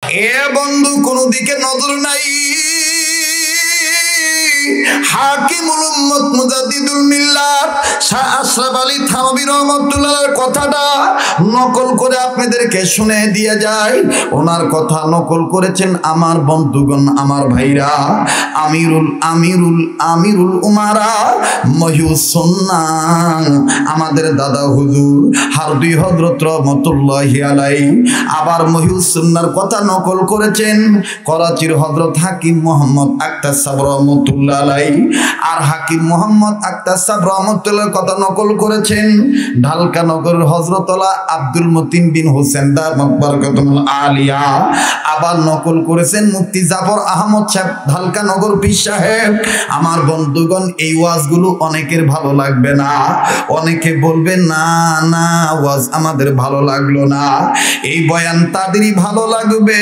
এ বন্ধু কোন দিকে নজর নাই। হাকিমুল উম্মত মুজাদ্দিদুল মিল্লাত শাহ আশরাফ আলী থানভী রাহমাতুল্লাহর কথাটা নকল করে আপনাদেরকে শুনে দিয়ে যায়। ওনার কথা নকল করেছেন আমার বন্ধুগণ, আমার ভাইরা, আমিরুল উমারা মহিউস সুন্নাহ আমাদের দাদা হুজুর হারদুই হযরত রাহমাতুল্লাহি আলাইহি। আবার মহিউস সুন্নাহর কথা নকল করেছেন করাচির হযরত হাকিম মোহাম্মদ আক্তার সাহেব রাহমাতুল্লাহ আলাইহি। আর হাকিম মোহাম্মদ আক্তার সাহেব রাহমাতুল্লাহর কথা নকল করেছেন ঢালকা নগরের হযরত আব্দুল মতিন বিন হোসেন দামাত বারাকাতুল আলিয়া। আবার নকল করেছেন মুফতি জাফর আহমদ সাহেব ঢালকা নগর পীর সাহেব। আমার বন্ধুগণ, এই ওয়াজগুলো অনেকের ভালো লাগবে না, অনেকে বলবে না না ওয়াজ আমাদের ভালো লাগলো না। এই বয়ান তাদেরই ভালো লাগবে।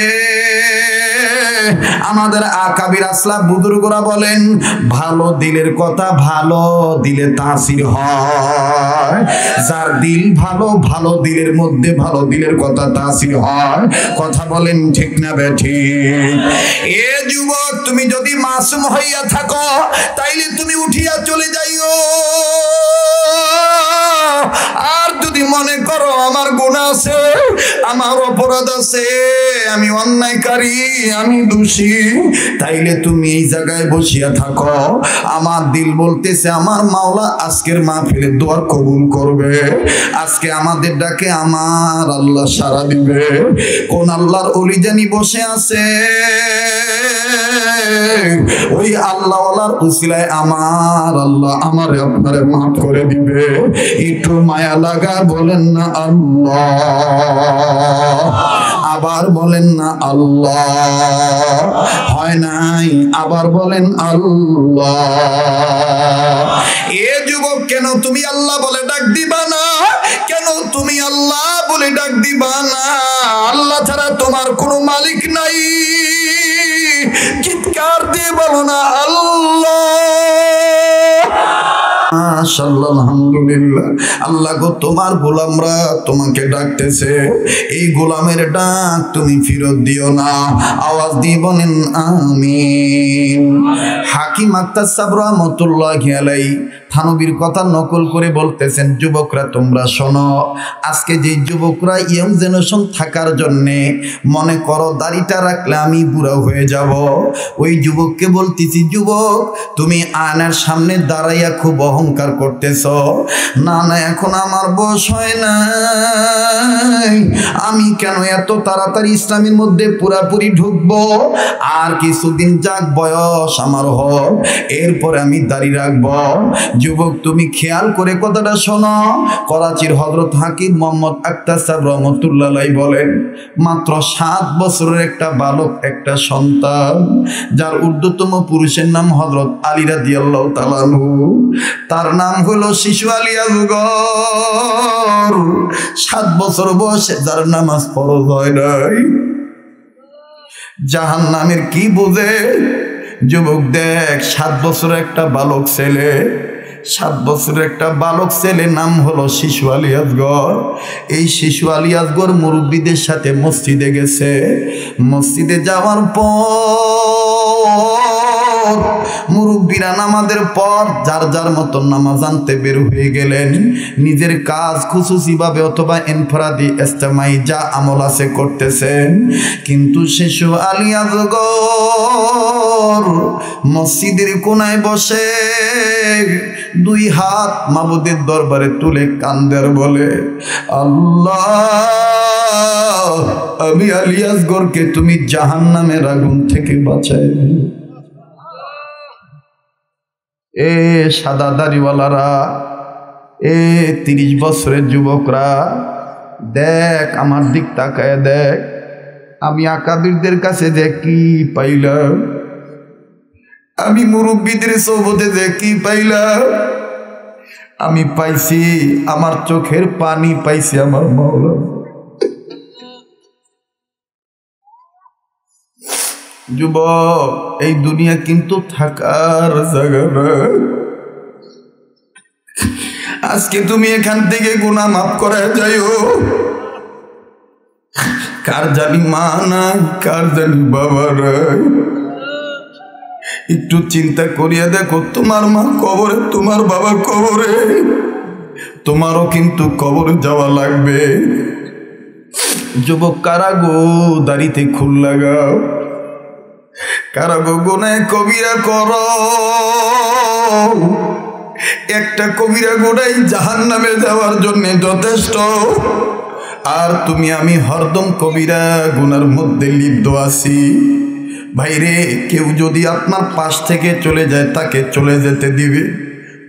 আমাদের আকাবির আসলাফ বুজুর্গরা বলেন ভালো দিলের কথা ভালো দিলে তাসির হয়। যার দিল ভালো, ভালো দিলের মধ্যে ভালো দিলের কথা তাসির হয়। কথা বলেন ঠিক না বেঠিক? এ যুবক, তুমি যদি মাসুম হইয়া থাকো তাইলে তুমি উঠিয়া চলে যাইও। আর যদি মনে করো আমার গুনাহ আছে, আমার অপরাধ আছে, আমি অন্যায়কারী, আমি দোষী, তাইলে তুমি এই জায়গায় বসিয়া থাকো। আমার দিল বলতেছে আমার মাওলা আজকের মাহফিলের দোয়া কবুল করবে। আজকে আমাদের ডাকে আমার আল্লাহ সাড়া দিবে। কোন আল্লাহর ওলি জানি বসে আছে, ওই আল্লাহওয়ালার উসিলায় আমার আল্লাহ আমারে আপনারে মাফ করে দিবে। একটু মায়া লাগা বলেন না আল্লাহ, আবার বলেন না আল্লাহ। হয় নাই, আবার বলেন আল্লাহ। এ যুবক, কেন তুমি আল্লাহ বলে ডাক দিবা না? কেন তুমি আল্লাহ বলে ডাক দিবা না? আল্লাহ ছাড়া তোমার কোনো মালিক নাই। চিৎকার দিয়ে বলো না আল্লাহ। মাশাআল্লাহ, আলহামদুলিল্লাহ। আল্লাহ গো, তোমার গোলামরা তোমাকে ডাকতেছে, এই গোলামের ডাক তুমি ফিরত দিও না। আওয়াজ দিয়ে বলেন আমিন। হাকিম আক্তার সাহেব রাহমাতুল্লাহি আলাইহি থানভীর কথা নকল করে বলতেছেন যুবকরা তোমরা শোনো। আজকে যে যুবকরা ইয়ং জেনারেশন থাকার জন্যে মনে করো দাড়িটা রাখলে আমি বুড়া হয়ে যাব, ওই যুবককে বলতেছি যুবক তুমি আয়নার সামনে দাঁড়াইয়া খুব অহংকার করতেছ। না না, এখন আমার বয়স হয় নাই, আমি কেন এত তাড়াতাড়ি ইসলামের মধ্যে পুরাপুরি ঢুকবো? আর কিছুদিন যাক, বয়স আমার হোক, এরপরে আমি দাড়ি রাখবো। যুবক তুমি খেয়াল করে কথাটা শোনো। করাচির হযরত হাকিম মোহাম্মদ আক্তার সাহেব রাহমাতুল্লাহ আলাইহি বলেন মাত্র 7 বছরের একটা বালক, একটা সন্তান, যার ঊর্ধ্বতম পুরুষের নাম হযরত আলী রাদিয়াল্লাহু তাআলা আনহু, তার নাম হলো শিশু আলী আসগর। 7 বছর বয়সে যার নামাজ ফরজ হয় নাই, জাহান্নামের কি বোঝে? যুবক দেখ, 7 বছরের একটা বালক ছেলে, 7 বছরের একটা বালক ছেলে, নাম হলো শিশু আলী আসগর। এই শিশু আলী আসগর মুরব্বীদের সাথে মসজিদে গেছে। মসজিদে যাওয়ার পর মুরব্বীরা নামাজের পর যার যার মতো নামাজ আনতে বের হয়ে গেলেন। নিজের কাজ খুশুসিভাবে অথবা ইনফরাদি ইজতিমাই যা আমল আছে করতেছেন। কিন্তু শিশু আলী আসগর মসজিদের কোনায় বসে 2 হাত মাবুদের দরবারে তুলে কান্দের বলে আল্লাহ, আমি আলী আসগরকে তুমি জাহান্নামের আগুন থেকে বাঁচাই। এ সাদা দাড়িওয়ালারা, এ 30 বছরের যুবকরা, দেখ আমার দিক তাকায় দেখ, আমি আকাবিরদের কাছে যে কি পাইলাম, আমি মুরব্বীদের সোহবতে যে কি পাইলাম, আমি পাইছি আমার চোখের পানি পাইছি আমার মাওলা। যুবক, এই দুনিয়া কিন্তু থাকার জায়গা না। আজকে তুমি এখান থেকে গুনাহ মাফ করে যাইও, কার জানি মা নাই, কার জানি বাবা নাই। একটু চিন্তা করিয়া দেখো, তোমার মা কবরে, তোমার বাবা কবরে, তোমারও কিন্তু কবরে যাওয়া লাগবে। যুবক কারা গো দাড়িতে খুল লাগাও, কারা গো গুনাহ কবিরা করো। একটা কবিরা গুনাহ জাহান্নামে যাওয়ার জন্য যথেষ্ট। আর তুমি আমি হরদম কবিরা গুনার মধ্যে লিপ্ত আছি। ভাইরে, কেউ যদি আপনার পাশ থেকে চলে যায়, তাকে চলে যেতে দিবে।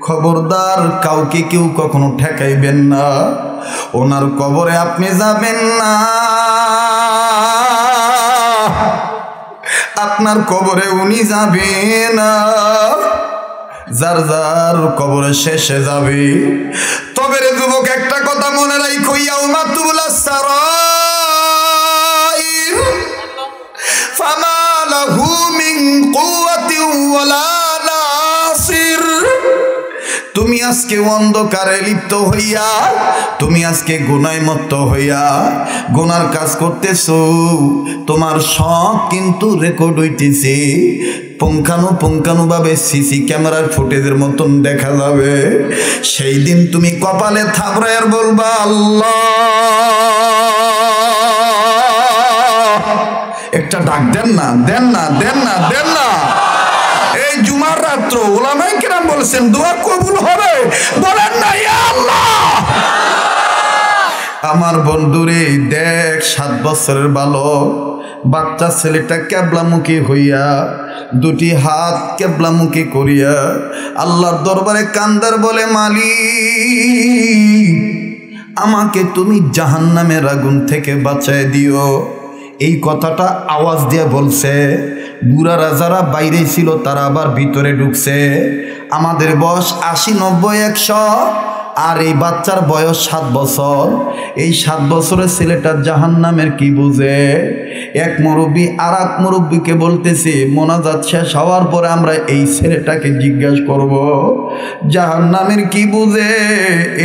খবরদার, কাউকে কেউ কখনো ঠেকাইবেন না। ওনার কবরে আপনি যাবেন না, আপনার কবরে উনি যাবে না। যার যার কবরে শেষে যাবে। তবে রে যুবক, একটা কথা মনে রাখো, ইয়াউমা তুবলাস সারাইর ফামা লাহু মিন কুওয়াতিন ওয়ালা নাসির। তুমি আজকে অন্ধকারে লিপ্ত হইয়া, তুমি আজকে গুনায় মত্ত হইয়া গুনার কাজ করতেছো, তোমার সব কিন্তু রেকর্ড হইতেছে। পুঙ্খানুপুঙ্খানুভাবে সিসি ক্যামেরার ফুটেজের মতন দেখা যাবে। সেই দিন তুমি কপালে থাপড়ায় বলবা, আল্লাহ। একটা ডাক দেন না, দেন না, দেন না, দেন না। এই জুমার রাত্র ওলামায়ে কেরাম বলেছেন দোয়া কবুল হবে, বলেন না ইয়া আল্লাহ। আমার বন্ধুরে দেখ, 7 বছরের বালক বাচ্চা ছেলেটা কেবলামুখী হইয়া, দুটি হাত কেবলামুখী করিয়া আল্লাহর দরবারে কান্দার বলে, মালিক, আমাকে তুমি জাহান্নামের আগুন থেকে বাঁচায় দিও। এই কথাটা আওয়াজ দিয়ে বলছে। বুড়ারা যারা বাইরে ছিল তারা আবার ভিতরে ঢুকছে। আমাদের বয়স 80, 90, 100, আর এই বাচ্চার বয়স 7 বছর। এই 7 বছরের ছেলেটা জাহান্নামের কি বুঝে? এক মুরব্বী আর এক মুরব্বীকে বলতেছে, মোনাজাত শেষ হওয়ার পরে আমরা এই ছেলেটাকে জিজ্ঞাসা করব, জাহান্নামের কি বুঝে?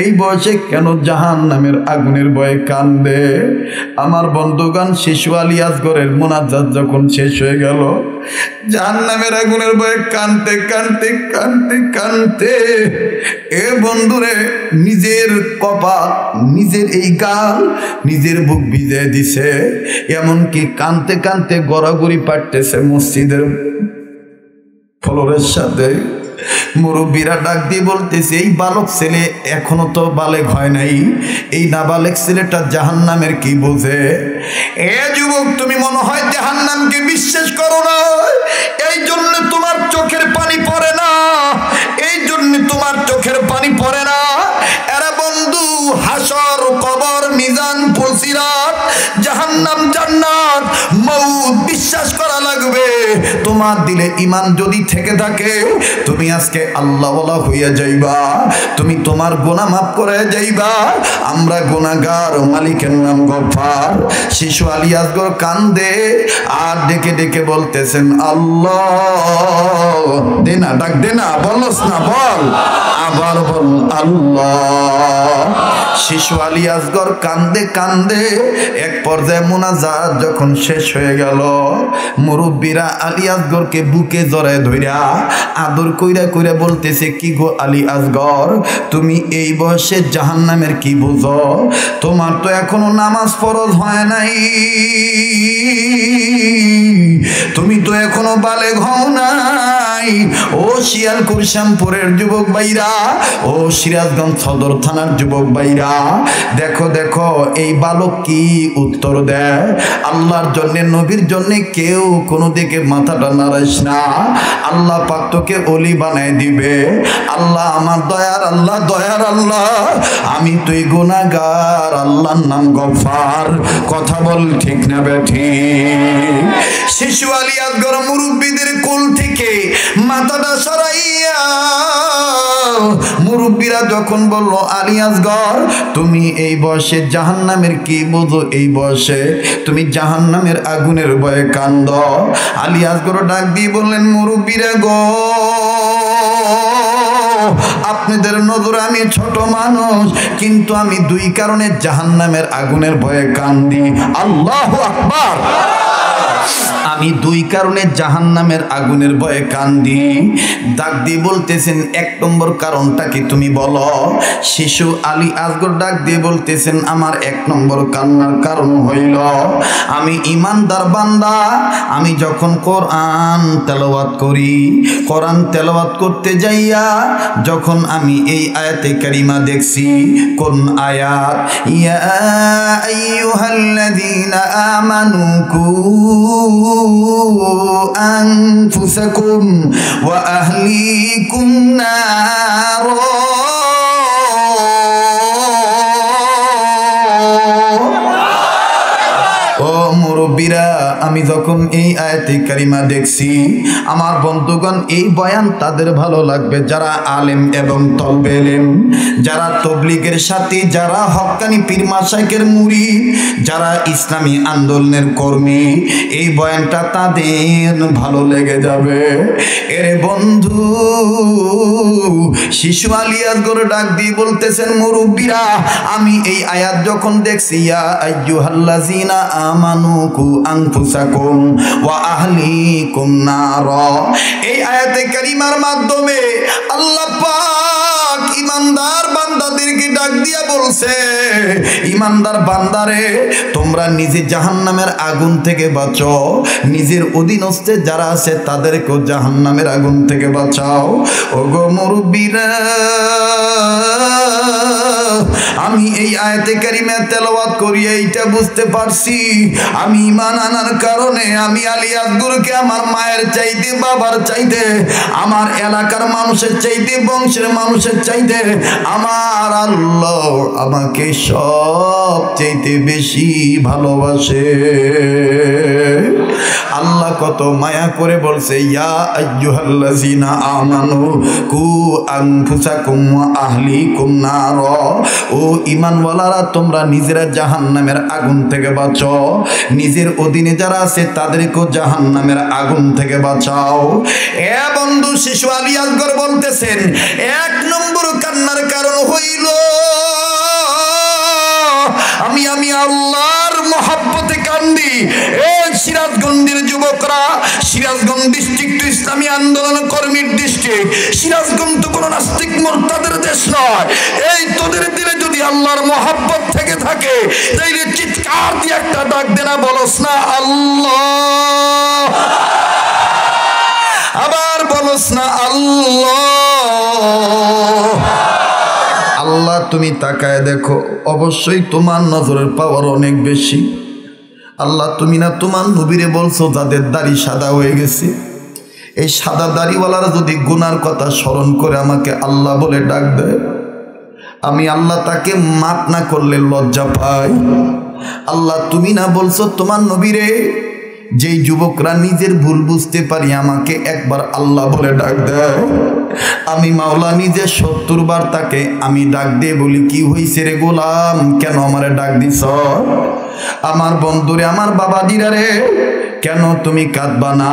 এই বয়সে কেন জাহান্নামের আগুনের ভয়ে কান্দে? আমার বন্ধুগান, শিশু আলী আসগরের মোনাজাত যখন শেষ হয়ে গেল, জাহান্নামের আগুনের ভয়ে কানতে কানতে কানতে কানতে, এ বন্ধুরে নিজের কপাল, নিজের এই গাল, নিজের বুক ভিজে দিছে। এমনকি কানতে কানতে গড়াগড়ি পাঠতেছে মসজিদের ফ্লোরের সাথে। মুরব্বীরা ডাক দিয়ে বলতেছে, এই বালক ছেলে এখনো তো বালেগ হয় নাই, এই নাবালেক ছেলেটা জাহান্নামের কি বোঝে? এ যুবক, তুমি মনে হয় জাহান্নামকে বিশ্বাস করো না, এই জন্য তোমার চোখের পানি পড়ে না, এই জন্য তোমার চোখের পানি পড়ে না। এরা বন্ধু, হাসর, কবর, মিজান, পুলসিরাত, জাহান্নাম, জান্নাত, মউত বিশ্বাস করা লাগবে। তোমার দিলে ঈমান যদি থেকে থাকে, তুমি আজকে আল্লাহওয়ালা হইয়া যাইবা, তুমি তোমার গুনাহ মাফ করে যাইবা। আমরা গুনাহগার, মালিকের নাম গফফার। শিশু আলী আসগর কান্দে আর ডেকে ডেকে বলতেছেন, আল্লাহ। দে না, ডাক দে না, বলস না, বল, আবার বল, আল্লাহ। শিশু আলী আসগর কান্দে কান্দে এক পর্যায়ে মোনাজাত যখন শেষ হয়ে গেল, মুরব্বীরা আলী আসগরকে বুকে জড়ায় ধইরা আদর কইরা কইরা বলতেছে, কি গো আলী আসগর, তুমি এই বয়সে জাহান্নামের কি বুঝো? তোমার তো এখনো নামাজ ফরজ হয় নাই, তুমি তো এখনো বালেগ হও নাই। ও শিয়ালকুর শ্যামপুরের যুবক ভাইরা, ও সিরাজগঞ্জ সদর থানার যুবক ভাইরা, দেখো দেখো এই বালক কি উত্তর দেয়। আল্লাহর জন্য, নবীর জন্য কেউ কোনো দিকে মাথাটা নাড়াইস না, আল্লাহ পাক তোকে ওলি বানায় দিবে। আল্লাহ আমার দয়ার আল্লাহ, দয়ার আল্লাহ, আমি তুই গুনাহগার, আল্লাহর নাম গফফার। কথা বল ঠিক না বেঠিক? শিশু আলী আসগর মুরব্বীদের কোল থেকে মাথাটা সরাইয়া, মুরব্বীরা যখন বলল, আলী আসগর, তুমি এই বয়সে জাহান্নামের কি বোঝো? এই বয়সে তুমি জাহান্নামের আগুনের ভয়ে কান্দ। আলী আসগর ডাক দিয়ে বললেন, মুরব্বীরা গো, আপনাদের নজরে আমি ছোট মানুষ, কিন্তু আমি দুই কারণে জাহান্নামের আগুনের ভয়ে কান্দি। আল্লাহু আকবার। আমি দুই কারণে জাহান্নামের আগুনের ভয়ে কান্দি। ডাক দিয়ে বলতেছেন, এক নম্বর কারণটা কি তুমি বলো? শিশু আলী আসগর ডাক দিয়ে বলতেছেন, আমার এক নম্বর কান্নার কারণ হইল আমি ইমানদার বান্দা। আমি যখন কোরআন তেলাওয়াত করি, কোরআন তেলাওয়াত করতে যাইয়া যখন আমি এই আয়াতে কারিমা দেখছি, কোন আয়াত? ইয়া আইয়ুহাল্লাযীনা আমানু কু أنفسكم وأهليكم نارا মুরব্বীরা, আমি যখন এই আয়াতে কারিমা দেখছি, আমার বন্ধুগণ এই বয়ান তাদের ভালো লাগবে যারা আলেম এবং তলবে ইলম, যারা তবলিগের সাথী, যারা হক্কানি পীর মাশায়েখের মুরিদ, যারা ইসলামী আন্দোলনের কর্মী, এই বয়ানটা তাদের ভালো লেগে যাবে। এরে বন্ধু, শিশু আলী আসগর ডাক দিয়ে বলতেছেন, মুরব্বীরা আমি এই আয়াত যখন দেখছি, ইয়া আইয়ুহাল্লাযীনা আমানু কু আনফুসাকুম ওয়া আহলিকুম নারা, এই আয়াতে কারিমার মাধ্যমে আল্লাহ পাক ইমানদার বান্দাদেরকে ডাক দিয়া বলছে, ইমানদার বান্দারে তোমরা নিজে জাহান্নামের আগুন থেকে বাঁচো, নিজের অধীনস্থে যারা আছে তাদেরকেও জাহান্নামের আগুন থেকে বাঁচাও। ওগো মুরব্বীরা, আমি এই আয়াতে কারিমা তেলাওয়াত করি এইটা বুঝতে পারছি, আমি ঈমান আনার কারণে আমি আলী আসগরকে আমার মায়ের চাইতে, বাবার চাইতে, আমার এলাকার মানুষের চাইতে, বংশের মানুষের চাইতে আমার আল্লাহ আমাকে সব চাইতে বেশি ভালোবাসে। আল্লাহ কত মায়া করে বলছে, ইয়া আইয়ুহাল্লাযীনা আমানু কু আনফুসাকুম ওয়া আহলিকুম নারা, ও ঈমানওয়ালারা তোমরা নিজেরা জাহান্নামের আগুন থেকে বাঁচো, নিজের অধীনে যারা আছে তাদেরকেও জাহান্নামের আগুন থেকে বাঁচাও। এ বন্ধু, শিশু আলী আসগর বলতেছেন, এক নম্বর কান্নার কারণ হইল আমি আল্লাহর মহব্বতে কান্দি। এই সিরাজগঞ্জের যুবকরা, সিরাজগঞ্জ ডিস্ট্রিক্ট ইসলামী আন্দোলন কর্মীর ডিস্ট্রিক্ট, সিরাজগঞ্জ তো কোনো নাস্তিক মুরতাদের দেশ নয়। এই তোদের দিলে যদি আল্লাহর মহব্বত থেকে থাকে, তাইলে চিৎকার দিয়ে একটা ডাক দেনা বলস না আল্লাহ, আবার বলস না আল্লাহ। আল্লাহ তুমি তাকায় দেখো, অবশ্যই তোমার নজরের পাওয়ার অনেক বেশি। আল্লাহ তুমি না তোমার নবীরে বলছো যাদের দাড়ি সাদা হয়ে গেছে, এই সাদা দাড়িওয়ালারা যদি গুনার কথা স্মরণ করে আমাকে আল্লাহ বলে ডাক দেয়, আমি আল্লাহ তাকে মাফ না করলে লজ্জা পাই। আল্লাহ তুমি না বলছো তোমার নবীরে যেই যুবকরা নিজের ভুল বুঝতে পারি আমাকে একবার আল্লাহ বলে ডাক দেয়, আমি মাওলা নিজে 70 বার তাকে আমি ডাক দিয়ে বলি, কি হইছে রে গোলাম, কেন আমারে ডাক দিছ? আমার বন্ধুরে, আমার বাবা দিরা রে, কেন তুমি কাঁদবা না?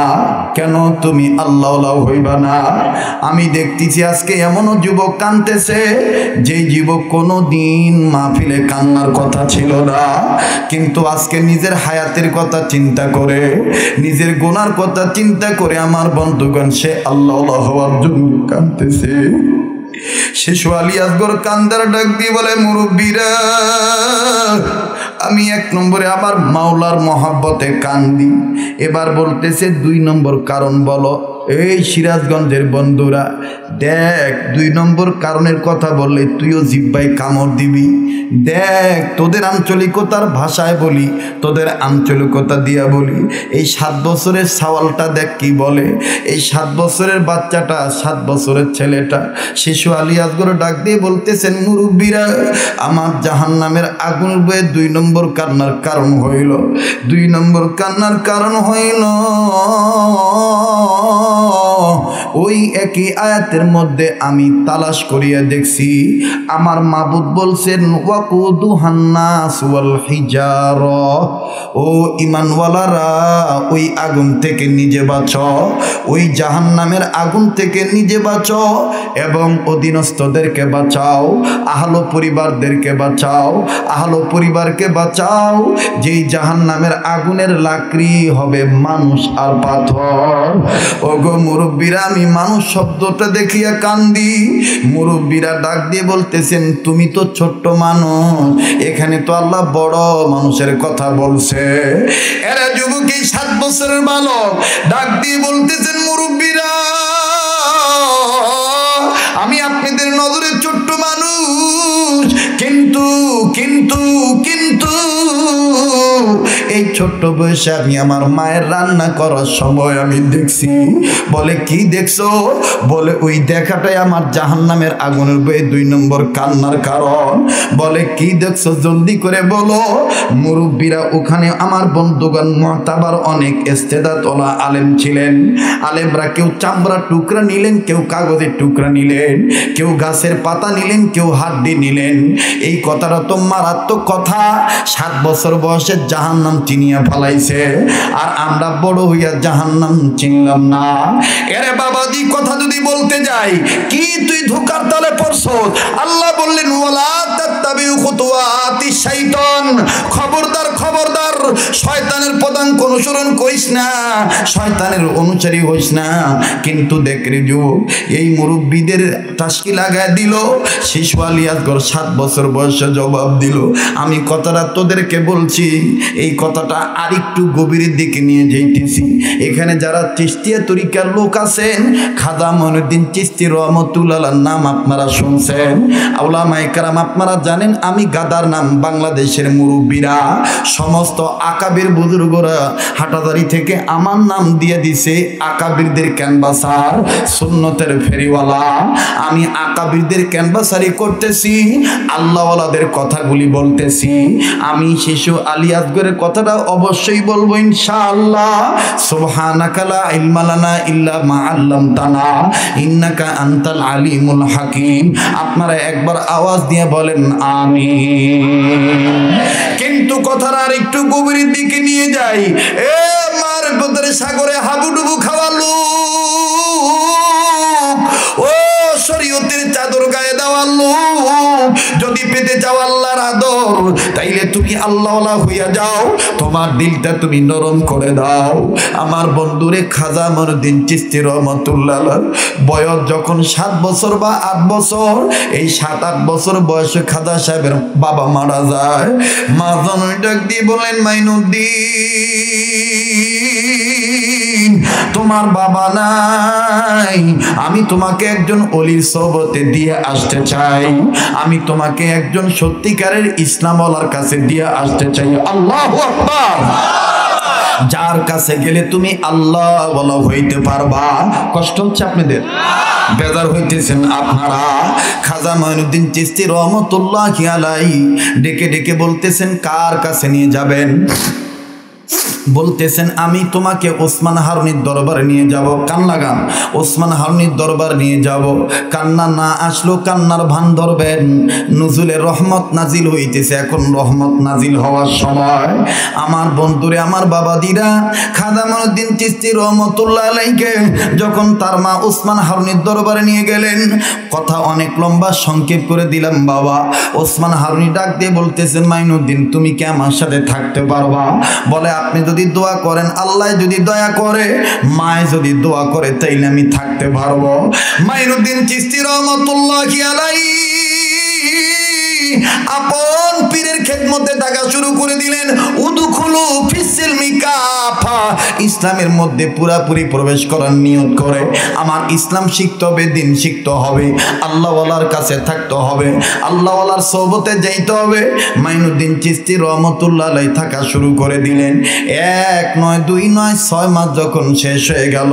কেন তুমি আল্লাহ হইবা না? আমি দেখতেছি আজকে এমনও যুবক কাঁদতেছে যেই যুবক কোনো দিন মাহফিলে কান্নার কথা ছিল না, কিন্তু আজকে নিজের হায়াতের কথা চিন্তা করে, নিজের গুনার কথা চিন্তা করে আমার বন্ধুগণ সে আল্লাহ হওয়ার জন্য কাঁদতেছে। শিশু আলী আসগর কান্দার ডাক দিয়ে বলে, মুরব্বীরা আমি এক নম্বরে আমার মাওলার মহব্বতে কান্দি। এবার বলতেছে 2 নম্বর কারণ বলো। এই সিরাজগঞ্জের বন্ধুরা দেখ, 2 নম্বর কারণের কথা বললে তুইও জিহ্বায় কামড় দিবি। দেখ তোদের আঞ্চলিকতার ভাষায় বলি, তোদের আঞ্চলিকতা দিয়া বলি, এই 7 বছরের সওয়ালটা দেখ কি বলে। এই 7 বছরের বাচ্চাটা, 7 বছরের ছেলেটা শিশু আলী আসগর ডাক দিয়ে বলতেছেন, মুরব্বীরা আমার জাহান্নামের আগুন বয়ে 2 নম্বর কান্নার কারণ হইল, 2 নম্বর কান্নার কারণ হইল ওই একই আয়াতের মধ্যে আমি তালাশ করিয়া দেখছি আমার মাবুদ বলছেন ওয়াকুদুহান নাস ওয়াল হিজারা, ও ঈমানওয়ালারা ওই আগুন থেকে নিজে বাঁচো, ওই জাহান্নামের আগুন থেকে নিজে বাঁচো এবং অধীনস্থদেরকে বাঁচাও, আহলো পরিবারদেরকে বাঁচাও, আহলো পরিবারকে বাঁচাও। যেই জাহান্নামের আগুনের লাকড়ি হবে মানুষ আর পাথর। ওগো মুরব্বীরা, আমি মানুষ শব্দটা দেখিয়া কান্দি। মুরব্বীরা ডাক দিয়ে বলতেছেন তুমি তো ছোট্ট মানুষ, এখানে তো আল্লাহ বড় মানুষের কথা বলছে। এরা যুবক, 7 বছরের বালক ডাক দিয়ে বলতেছেন মুরব্বীরা, আমি আপনাদের নজরে ছোট্ট মানুষ, কিন্তু কিন্তু কিন্তু এই ছোট্ট বয়সে আমি আমার মায়ের রান্না করার সময় আমি দেখছি। বলে কি দেখছো? বলে ওই দেখাটাই আমার জাহান্নামের আগুনের বয়ে 2 নম্বর কান্নার কারণ। বলে কি দেখছো জলদি করে বলো। মুরব্বীরা ওখানে আমার বন্ধুগণ মুতাবার অনেক ইস্তেদাতওয়ালা আলেম ছিলেন। আলেমরা কেউ চামড়া টুকরা নিলেন, কেউ কাগজের টুকরা নিলেন, কেউ গাছের পাতা নিলেন, কেউ হাড্ডি নিলেন। এই কথাটা তো মারাত্মক কথা। 7 বছর বয়সে জাহান্নাম চিনিয়া ফেলাইছে, আর আমরা বড় হইয়া জাহান্নাম চিনলাম না। এরে বাবাজি, কথা যদি বলতে যাই, কি তুই ধোঁকার তলে পড়ছো? আল্লাহ বললেন ওয়ালা তাত্তাবিউ খুতুওয়াতিশ শাইতান, খবরদার খবরদার, শয়তানের পদাঙ্ক অনুসরণ করিস না, শয়তানের অনুসারী হইস না। কিন্তু দেখ রে যুবক, এই মুরব্বীদের টাসকি লাগায় দিল। শিশু আলী আসগর 7 বছর বয়সে জবাব দিল, আমি কথাটা তোদেরকে বলছি, এই কথাটা আরেকটু গভীরের দিকে নিয়ে যাইতেছি। এখানে যারা চিশতিয়া তরিকার লোক আছেন, খাজা মঈনুদ্দিন চিশতি রহমতুল্লাহ নাম আপনারা শুনছেন, উলামায়ে কেরাম আপনারা জানেন। আমি গাদার নাম বাংলাদেশের মুরব্বীরা সমস্ত আকাবির বুজুর্গরা হাটাদারি থেকে আমার নাম দিয়ে দিছে আকাবিরদের ক্যানভাসার, সুন্নতের ফেরিওয়ালা। আমি আকাবিরদের ক্যানভাসারি করতেছি, আল্লাহওয়ালাদের কথাগুলি বলতেছি। আমি শিশু আলী আসগরের কথাটা অবশ্যই বলবো ইনশাআল্লাহ। সুবহানাকা লা ইলমা লানা ইল্লা মা আল্লামতানা ইন্নাকা আনতাল আলিমুল হাকিম। আপনারা একবার আওয়াজ দিয়ে বলেন আমিন। কিন্তু কথাটা আর একটু গভীরের দিকে নিয়ে যাই। এ মার ভিতরে সাগরে হাবুডুবু খাওয়ালো, ও শরীয়তের চাদর গায়ে দেওয়া লোক, যদি পেতে চাও আল্লাহর আদর, তাইলে তুমি আল্লাহওয়ালা হইয়া যাও, তোমার দিলটা তুমি নরম করে দাও। আমার বন্ধুরে খাজা মঈনুদ্দিন চিশতি রহমতুল্লাহ বয়স যখন 7 বছর বা 8 বছর, এই 7-8 বছর বয়সে খাজা সাহেবের বাবা মারা যায়। মা জননী ডাক দিয়ে বলেন, মাইনুদ্দিন তোমার বাবা নাই, আমি তোমাকে একজন অলির সোহবতে দিয়ে আসতে চাই, আমি তোমাকে একজন সত্যিকারের ইসলামওয়ালার কাছে দিয়ে আসতে চাই। আল্লাহু আকবার। যার কাছে গেলে তুমি আল্লাহ ওয়ালা হইতে পারবা। কষ্ট হচ্ছে আপনাদের? বেজার হইতেছেন আপনারা? খাজা মঈনুদ্দিন চিশতি রহমতুল্লাহি আলাইহি ডেকে ডেকে বলতেছেন, কার কাছে নিয়ে যাবেন? বলতেছেন, আমি তোমাকে ওসমান হারুনির দরবারে নিয়ে যাব। কান লাগান, ওসমান হারুনির দরবার নিয়ে যাব। কান্না না আসলো কান্নার ভান ধরবেন। নুজুলের রহমত নাজিল হইতেছে, এখন রহমত নাজিল হওয়ার সময়। আমার বন্ধুরে, আমার বাবাদিরা, খাজা মঈনুদ্দিন চিশতি রহমতুল্লাহ আলাইহিকে যখন তার মা ওসমান হারুনির দরবারে নিয়ে গেলেন, কথা অনেক লম্বা, সংক্ষেপ করে দিলাম বাবা। ওসমান হারুনি ডাক দিয়ে বলতেছেন, মাইনুদ্দিন তুমি কি আমার সাথে থাকতে পারবা? বলে, আপনি যদি দোয়া করেন, আল্লাহ যদি দয়া করে, মায় যদি দোয়া করে, তাইলে আমি থাকতে পারবো। মাইনুদ্দিন চিশতি রহমতুল্লাহি আলাইহি আপন পীরের খেদমতে থাকা শুরু করে দিলেন। উদখুলু ফিসসিলমি কাফা, ইসলামের মধ্যে পুরাপুরি প্রবেশ করার নিয়ত করে। আমার ইসলাম শিখতে হবে, দিন শিখতে হবে, আল্লাহওয়ালার কাছে থাকতে হবে, আল্লাহওয়ালার সোহবতে যাইতে হবে। মাইনুদ্দিন চিশতি রহমতুল্লাহ আলাইহি থাকা শুরু করে দিলেন। 1 নয় 2 নয় 6 মাস যখন শেষ হয়ে গেল,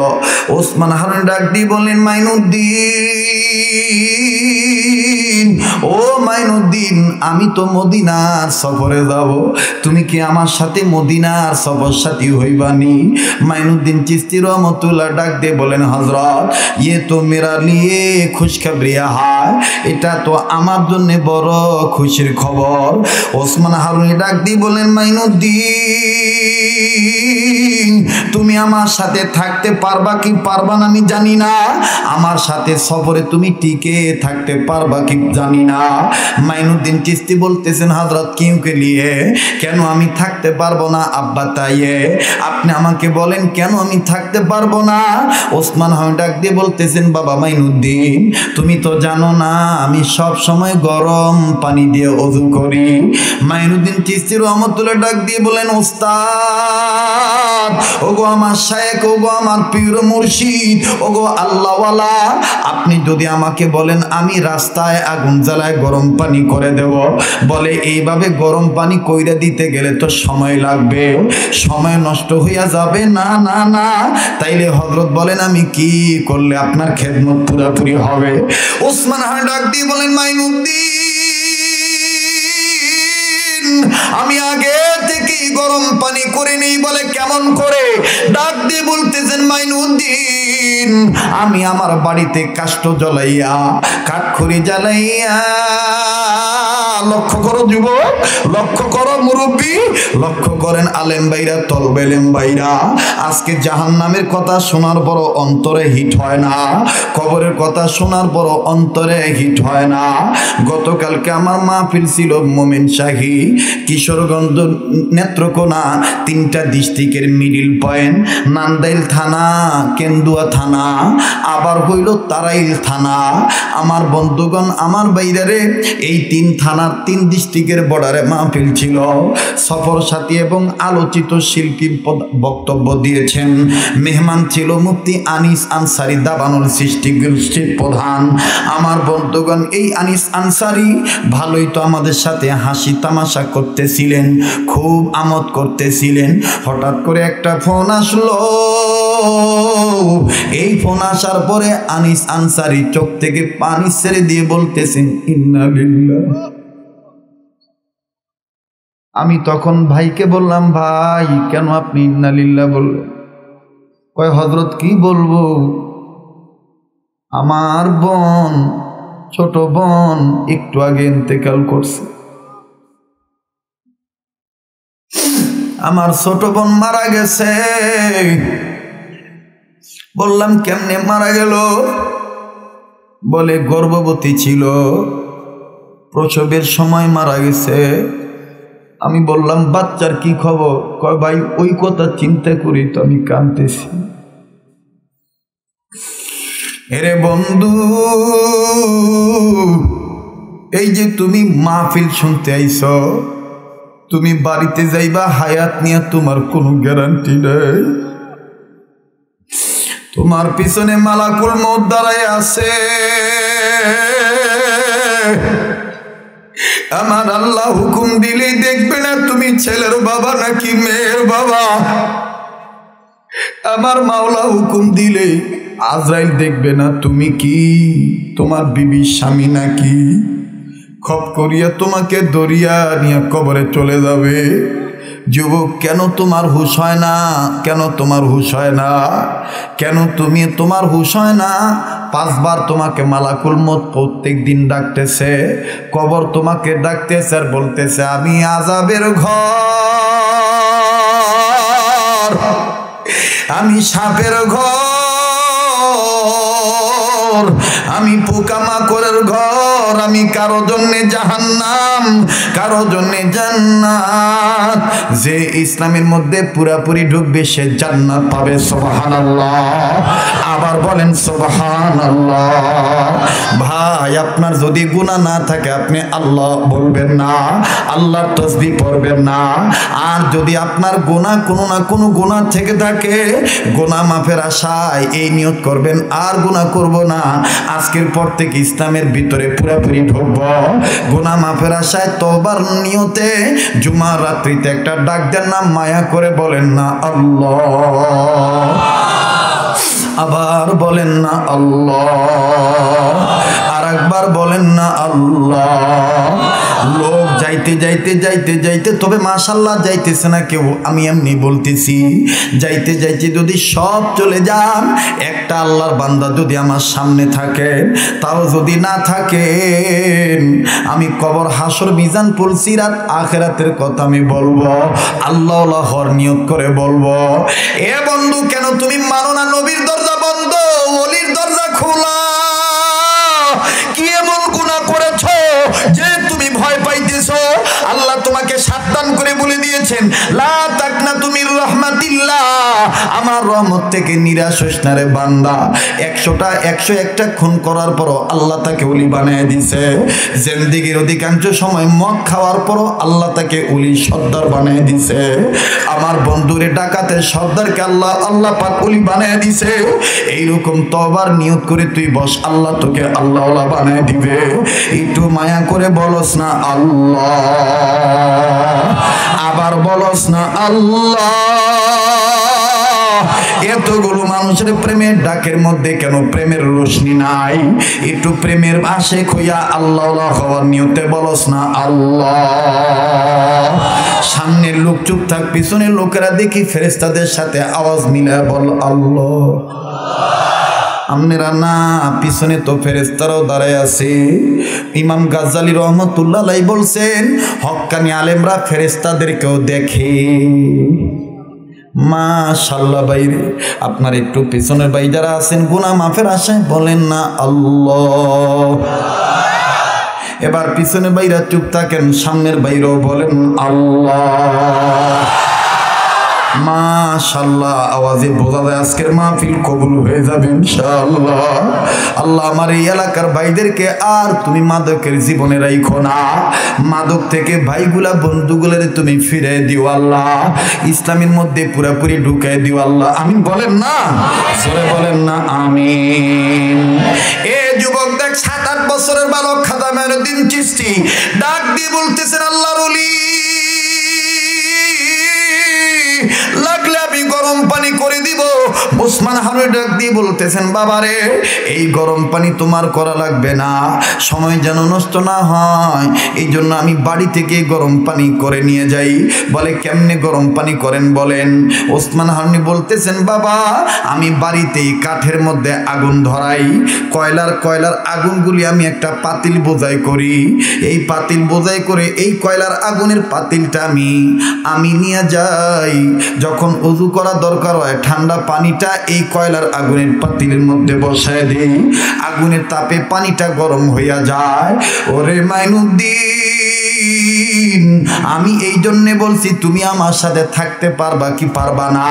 ওসমান হারুনি ডাক দিয়ে বললেন, মাইনুদ্দিন ও মাইনুদ্দিন, আমি তো মদিনার সফরে যাব, তুমি কি আমার সাথে মদিনার সফর সাথী হইবানি? মাইনুদ্দিন চিশতি রহমতুল্লাহ ডাক দিয়ে বলেন, হযরত, ইয়ে তো মেরা লিয়ে খুশখবরিয়া হয়, এটা তো আমার জন্য বড় খুশির খবর। ওসমান হারুনি ডাক দিয়ে বলেন, মাইনুদ্দিন, তুমি আমার সাথে থাকতে পারবা কি পারবা না আমি জানি না, আমার সাথে সফরে তুমি টিকে থাকতে পারবা কি জানি না। মাইনুদ্দিন চিশতি বলতেছেন, হযরত কিউ কে লিয়ে, কেন আমি থাকতে পারবো না আব্বা তাইয়ে, আপনি আমাকে বলেন কেন আমি থাকতে পারবো না। ওসমান হারুনি ডাক দিয়ে বলতেছেন, বাবা মাইনুদ্দিন, তুমি তো জানো না আমি সব সময় গরম পানি দিয়ে ওযু করি। মাইনুদ্দিন চিশতি রহমতুল্লাহ ডাক দিয়ে বলেন, ওস্তাদ, ওগো আমার শায়েখ, ওগো আমার পীর মুর্শিদ, ওগো আল্লাহওয়ালা, আপনি যদি আমাকে বলেন আমি রাস্তায় আগুন জ্বালায় গরম পানি করে দেব, বলে এইভাবে গরম পানি কইরা দিতে গেলে তো সময় লাগবে, সময় নষ্ট হইয়া যাবে, না না না, তাইলে হযরত বলেন আমি কি করলে আপনার খেদমত পুরোপুরি হবে? ওসমান হারুনি ডাক দিয়ে বলেন, মাইনুদ্দিন, আমি আগে থেকে গরম পানি করে নেই। বলে কেমন করে? ডাক দিয়ে বলতেছেন, মাইনুদ্দিন, আমি আমার বাড়িতে কাষ্ঠ জ্বলাইয়া, কাঠখড়ি জ্বালাইয়া, লক্ষ্য করো যুবক, লক্ষ্য করো মুরব্বী, লক্ষ্য করেন আলেম ভাইরা, তলবে আলেম ভাইরা, আজকে জাহান্নামের কথা শোনার পর অন্তরে হিট হয় না, কবরের কথা শোনার পর অন্তরে হিট হয় না। গতকালকে আমার মাহফিল ছিল মোমেন শাহী, কিশোরগঞ্জ নেত্রকোনা, 3টা ডিস্ট্রিক্টের মিডিল পয়েন্ট, নান্দাইল থানা, কেন্দুয়া থানা, আবার হইল তারাইল থানা। আমার বন্ধুগণ, আমার বাইরে এই 3 থানার 3 ডিস্ট্রিক্টের বর্ডারে মাহফিল ছিল। সফর সাথী এবং আলোচিত শিল্পী বক্তব্য দিয়েছেন। মেহমান ছিল মুফতি আনিস আনসারী, দাবানুল সৃষ্টি গোষ্ঠীর প্রধান। আমার বন্ধুগণ, এই আনিস আনসারী ভালোই তো আমাদের সাথে হাসি তামাশা করতেছিলেন, খুব আমোদ করতেছিলেন। হঠাৎ করে একটা ফোন আসলো। এই ফোন আসার পরে আনিস আনসারী চোখ থেকে পানি ছেড়ে দিয়ে বলতেছেন, ইন্না লিল্লাহ। আমি তখন ভাইকে বললাম, ভাই কেন আপনি ইন্না লিল্লাহ বললেন? কয়, হযরত কি বলবো, আমার বোন, ছোট বোন একটু আগে ইন্তেকাল করছে, আমার ছোট বোন মারা গেছে। বললাম, কেমনে মারা গেল? বলে গর্ভবতী ছিল, প্রসবের সময় মারা গেছে। আমি বললাম, বাচ্চার কি খবর? কয়, ভাই ওই কথা চিন্তা করি তো আমি কাঁদতেছি। এরে বন্ধু, এই যে তুমি মাহফিল শুনতে আইছ, তুমি বাড়িতে যাইবা হায়াত নিয়ে, তোমার কোনো গ্যারান্টি নেই। তোমার পিছনে মালাকুল মউত দাঁড়ায় আছে। আমার আল্লাহ হুকুম দিলেই দেখবে না তুমি ছেলের বাবা নাকি মেয়ের বাবা। আমার মাওলা হুকুম দিলেই আজরাইল দেখবে না তুমি কি তোমার বিবি স্বামী নাকি। খপ করিয়া তোমাকে দরিয়া নিয়ে কবরে চলে যাবে। যুবক, কেন তোমার হুশ হয় না? কেন তোমার হুশ হয় না? কেন তোমার হুশ হয় না? 5 বার তোমাকে মালাকুল মউত প্রত্যেক দিন ডাকতেছে, কবর তোমাকে ডাকতেছে আর বলতেছে, আমি আযাবের ঘর, আমি সাপের ঘর, আমি পোকামাকড়ের ঘর, আমি কারো জন্যে জাহান্নাম, কারো জন্যে জান্নাত। যে ইসলামের মধ্যে পুরাপুরি ঢুকবে সে জান্নাত পাবে। সুবহানাল্লাহ, আবার বলেন সুবহানাল্লাহ। ভাই, আপনার যদি গুনাহ না থাকে আপনি আল্লাহ বলবেন না, আল্লাহর তাসবিহ পড়বেন না। আর যদি আপনার গুনাহ কোনো না কোনো গুনাহ থেকে থাকে, গুনাহ মাফের আশায় এই নিয়ত করবেন, আর গুনাহ করব না, আজকের পর থেকে ইসলামের ভিতরে পুরোপুরি ঢুকব। গুনাহ মাফের আশায় তওবার নিয়তে জুমার রাত্রিতে একটা ডাক দেন না, মায়া করে বলেন না আল্লাহ, আবার বলেন না আল্লাহ, আর একবার বলেন না আল্লাহ। লোক যাইতে যাইতে যাইতে যাইতে, তবে মাশাআল্লাহ যাইতেছে না কেউ, আমি এমনি বলতেছি, যাইতে যাইতে যদি সব চলে যান, একটা আল্লাহর বান্দা যদি আমার সামনে থাকে, তাও যদি না থাকেন, আমি কবর, হাসর, মিজান, পুলসিরাত, আখিরাতের কথা আমি বলবো, আল্লাহ হওয়ার নিয়ত করে বলবো। এ বন্ধু, কেন তুমি মানো না নবীর দরজা বন্ধ, ওলির দরজা খোলা? কি এমন গুনাহ করেছো যে তুমি ভয় পাইতেছো? আল্লাহ তোমাকে সাবধান করে বলে দিয়েছেন, লা তাকনাতু মির রাহমাতিল্লাহ, আমার রহমত থেকে নিরাশ হইস না রে বান্দা। 101টা খুন করার পরও আল্লাহ তাকে ওলি বানিয়ে দিয়েছে। জিন্দেগির অধিকাংশ সময় মদ খাওয়ার পরও আল্লাহ তাকে ওলি সর্দার বানিয়ে দিয়েছে। আমার বন্ধুরে ডাকাতের সর্দারকে আল্লাহ পাক ওলি বানিয়ে দিয়েছে। এইরকম তওবার নিয়ত করে তুই বস, আল্লাহ তোকে আল্লাহওয়ালা বানিয়ে দিবে। একটু মায়া করে বলস না আল্লাহ, আবার বলস না আল্লাহ। এতগুলো মানুষের প্রেমের ডাকের মধ্যে কেন প্রেমের রোশনি নাই? একটু প্রেমের আশেক হইয়া আল্লাহ হওয়ার নিয়তে বলস না আল্লাহ। সামনের লোক চুপ থাক, পিছনের লোকেরা দেখি ফেরেশতাদের সাথে আওয়াজ মিলায় বল আল্লাহ। আপনারা না, পিছনে তো ফেরেশতারাও দাঁড়ায় আছে। ইমাম গাজ্জালী রহমতুল্লাহ আলাইহি বলছেন, হক্কানি আলেমরা ফেরেশতাদেরকেও দেখে। মাশাআল্লাহ। বাইরে আপনার একটু পিছনের ভাই যারা আছেন, গুনাহ মাফের আশায় বলেন না আল্লাহ। এবার পিছনের ভাইরা চুপ থাকেন, সামনের ভাইরাও বলেন আল্লাহ। মাশাআল্লাহ, আওয়াজে বোঝা যায় আজকের মাহফিল কবুল হয়ে যাবে ইনশাআল্লাহ। আল্লাহ আমার এই এলাকার ভাইদেরকে আর তুমি মাদকের জীবনে রাখো না। মাদক থেকে ভাইগুলা, বন্ধুগুলোর তুমি ফিরে দিও আল্লাহ। ইসলামের মধ্যে পুরোপুরি ঢুকাই দিও আল্লাহ। আমিন বলেন না, জোরে বলেন না আমিন। এ যুবক দেখ, 7-8 বছরের বালক খাজা মাইনুদ্দিন চিশতি ডাক দিয়ে বলতেছেন, আল্লাহর ওলি, লাগলে আমি গরম পানি করে দিব। ওসমান হারুন ডাক দিয়ে বলতেছেন, বাবারে এই গরম পানি তোমার করা লাগবে না, সময় যেন নষ্ট না হয়, এই জন্য আমি বাড়ি থেকে গরম পানি করে নিয়ে যাই। বলে কেমনে গরম পানি করেন বলেন? ওসমান হারুন বলতেছেন, বাবা আমি বাড়িতেই কাঠের মধ্যে আগুন ধরাই, কয়লার আগুনগুলি আমি একটা পাতিল বোঝাই করি, এই পাতিল বোঝাই করে এই কয়লার আগুনের পাতিলটা আমি নিয়ে যাই। যখন ওযু করা দরকার হয়, ঠান্ডা পানিটা এই কয়লার আগুনের পাতিলের মধ্যে বসায় দেই, আগুনের তাপে পানিটা গরম হইয়া যায়। ওরে মাইনুদ্দিন, আমি এই জন্যে বলছি তুমি আমার সাথে থাকতে পারবা কি পারবা না?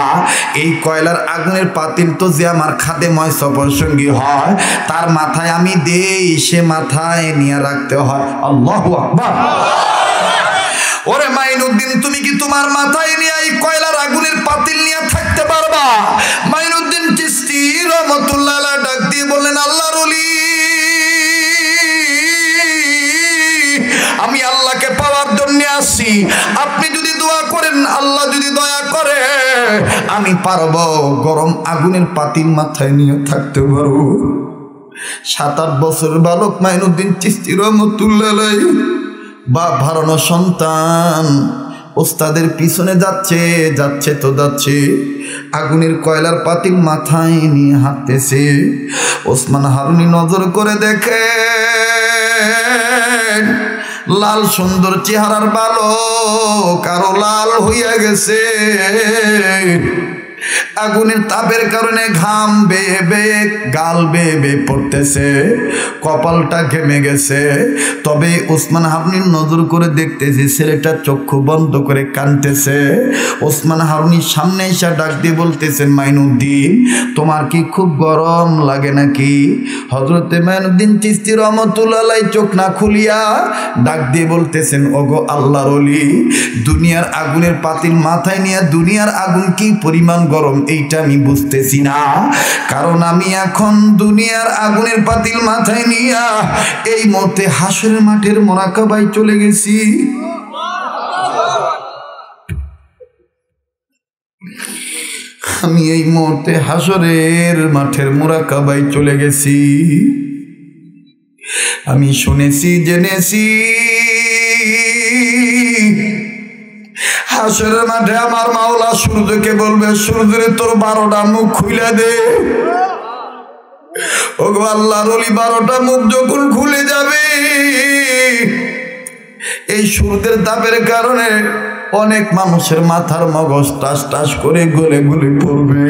এই কয়লার আগুনের পাতিল তো যে আমার খাদেম হয়, সফর সঙ্গী হয়, তার মাথায় আমি দেই, সে মাথায় নিয়ে রাখতে হয়। আল্লাহু আকবার। ওরে মাইনুদ্দিন, তুমি কি তোমার মাথায় নিয়ে এই কয়লার আগুনের পাতিল নিয়ে থাকতে পারবা? মাইনুদ্দিন চিশতি রহমাতুল্লাহ আলাইহি ডাক দিয়ে বললেন, আল্লাহর ওলি, আমি আল্লাহকে পাওয়ার জন্য আসছি, আপনি যদি দোয়া করেন, আল্লাহ যদি দয়া করে, আমি পারবো গরম আগুনের পাতিল মাথায় নিয়ে থাকতে পারবো। 7-8 বছরের বালক মাইনুদ্দিন চিশতি রহমাতুল্লাহ আলাইহি, বাপ হারানো সন্তান, ওস্তাদের পিছনে যাচ্ছে তো যাচ্ছে, আগুনের কয়লার পাতিল মাথায় নিয়ে হাঁটতেছে। ওসমান হারুনি নজর করে দেখে, লাল সুন্দর চেহারার বালক আরো লাল হইয়া গেছে। আগুনের তাপের কারণে ঘাম বেয়ে বেয়ে গাল বেয়ে বেয়ে পড়তেছে, কপালটা ঘেমে গেছে। তবে ওসমান হারুনির নজর করে দেখতেছে ছেলেটা চক্ষু বন্ধ করে কাঁদতেছে। ওসমান হারুনির সামনে এসে ডাক দিয়ে বলতেছেন, মাইনুদ্দিন তোমার কি খুব গরম লাগে নাকি? হযরতে মাইনুদ্দিন চিশতি রহমাতুল্লাহ আলাইহি চোখ না খুলিয়া ডাক দিয়ে বলতেছেন, ওগো আল্লাহর ওলি, দুনিয়ার আগুনের পাতিল মাথায় নিয়ে দুনিয়ার আগুন কি পরিমাণ গরম এইটা আমি বুঝতেছি না, কারণ আমি এখন দুনিয়ার আগুনের পাতিল মাথায় নিয়ে এই মুহূর্তে হাসরের মাঠের মুরাকাবায় চলে গেছি। আমি এই মুহূর্তে হাসরের মাঠের মুরাকাবায় চলে গেছি। আমি শুনেছি জেনেছি হাসরের মাঠে আমার মাওলা সূর্যকে বলবে, সূর্যরে তোর 12টা মুখ খুলে দে। ওগো আল্লাহর ওলি 12টা মুখ যখন খুলে যাবে, এই সূর্যের তাপের কারণে অনেক মানুষের মাথার মগজ টাস টাস করে গলে গলে পড়বে,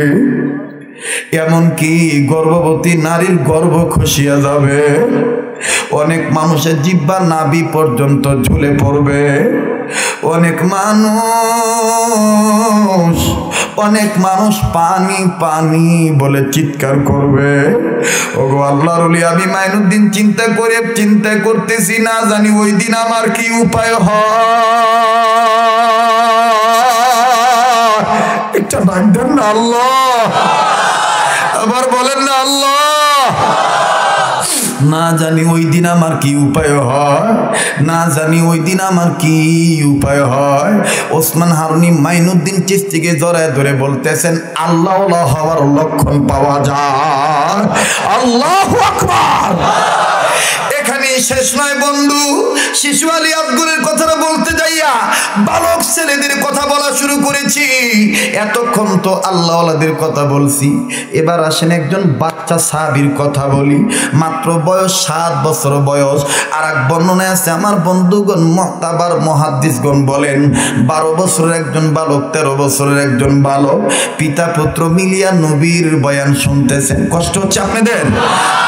এমনকি গর্ভবতী নারীর গর্ভ খসিয়া যাবে, অনেক মানুষের জিহ্বা নাভি পর্যন্ত ঝুলে পড়বে, অনেক মানুষ পানি পানি বলে চিৎকার করবে। ওগো আল্লাহর ওলি, আমি মাইনুদ্দিন চিন্তা করতেছি, না জানি ওই দিন আমার কি উপায় হয়। একটা ডাক দেন না আল্লাহ, আবার বলেন না আল্লাহ। না জানি ওই দিন আমার কি উপায় হয়, না জানি ওই দিন আমার কি উপায় হয়। ওসমান হারুনি মাইনুদ্দিন চিশতিকে জড়ায় ধরে বলতেছেন, আল্লাহ হওয়ার লক্ষণ পাওয়া যায়। আল্লাহু আকবার। এখানে শেষ নয় বন্ধু, শিশু আলী আফগুলের কথাটা বলতে যাইয়া বালক ছেলেদের কথা বলা শুরু করেছি। এতক্ষণ তো আল্লাহওয়ালাদের কথা বলছি, এবার আসেন একজন বাচ্চা সাহাবীর কথা বলি। মাত্র বয়স 7 বছর বয়স। আর এক বর্ণনায় আছে, আমার বন্ধুগণ মুতাবার মুহাদ্দিসগণ বলেন 12 বছরের একজন বালক, 13 বছরের একজন বালক, পিতা পুত্র মিলিয়া নবীর বয়ান শুনতেছেন। কষ্ট হচ্ছে আপনাদের?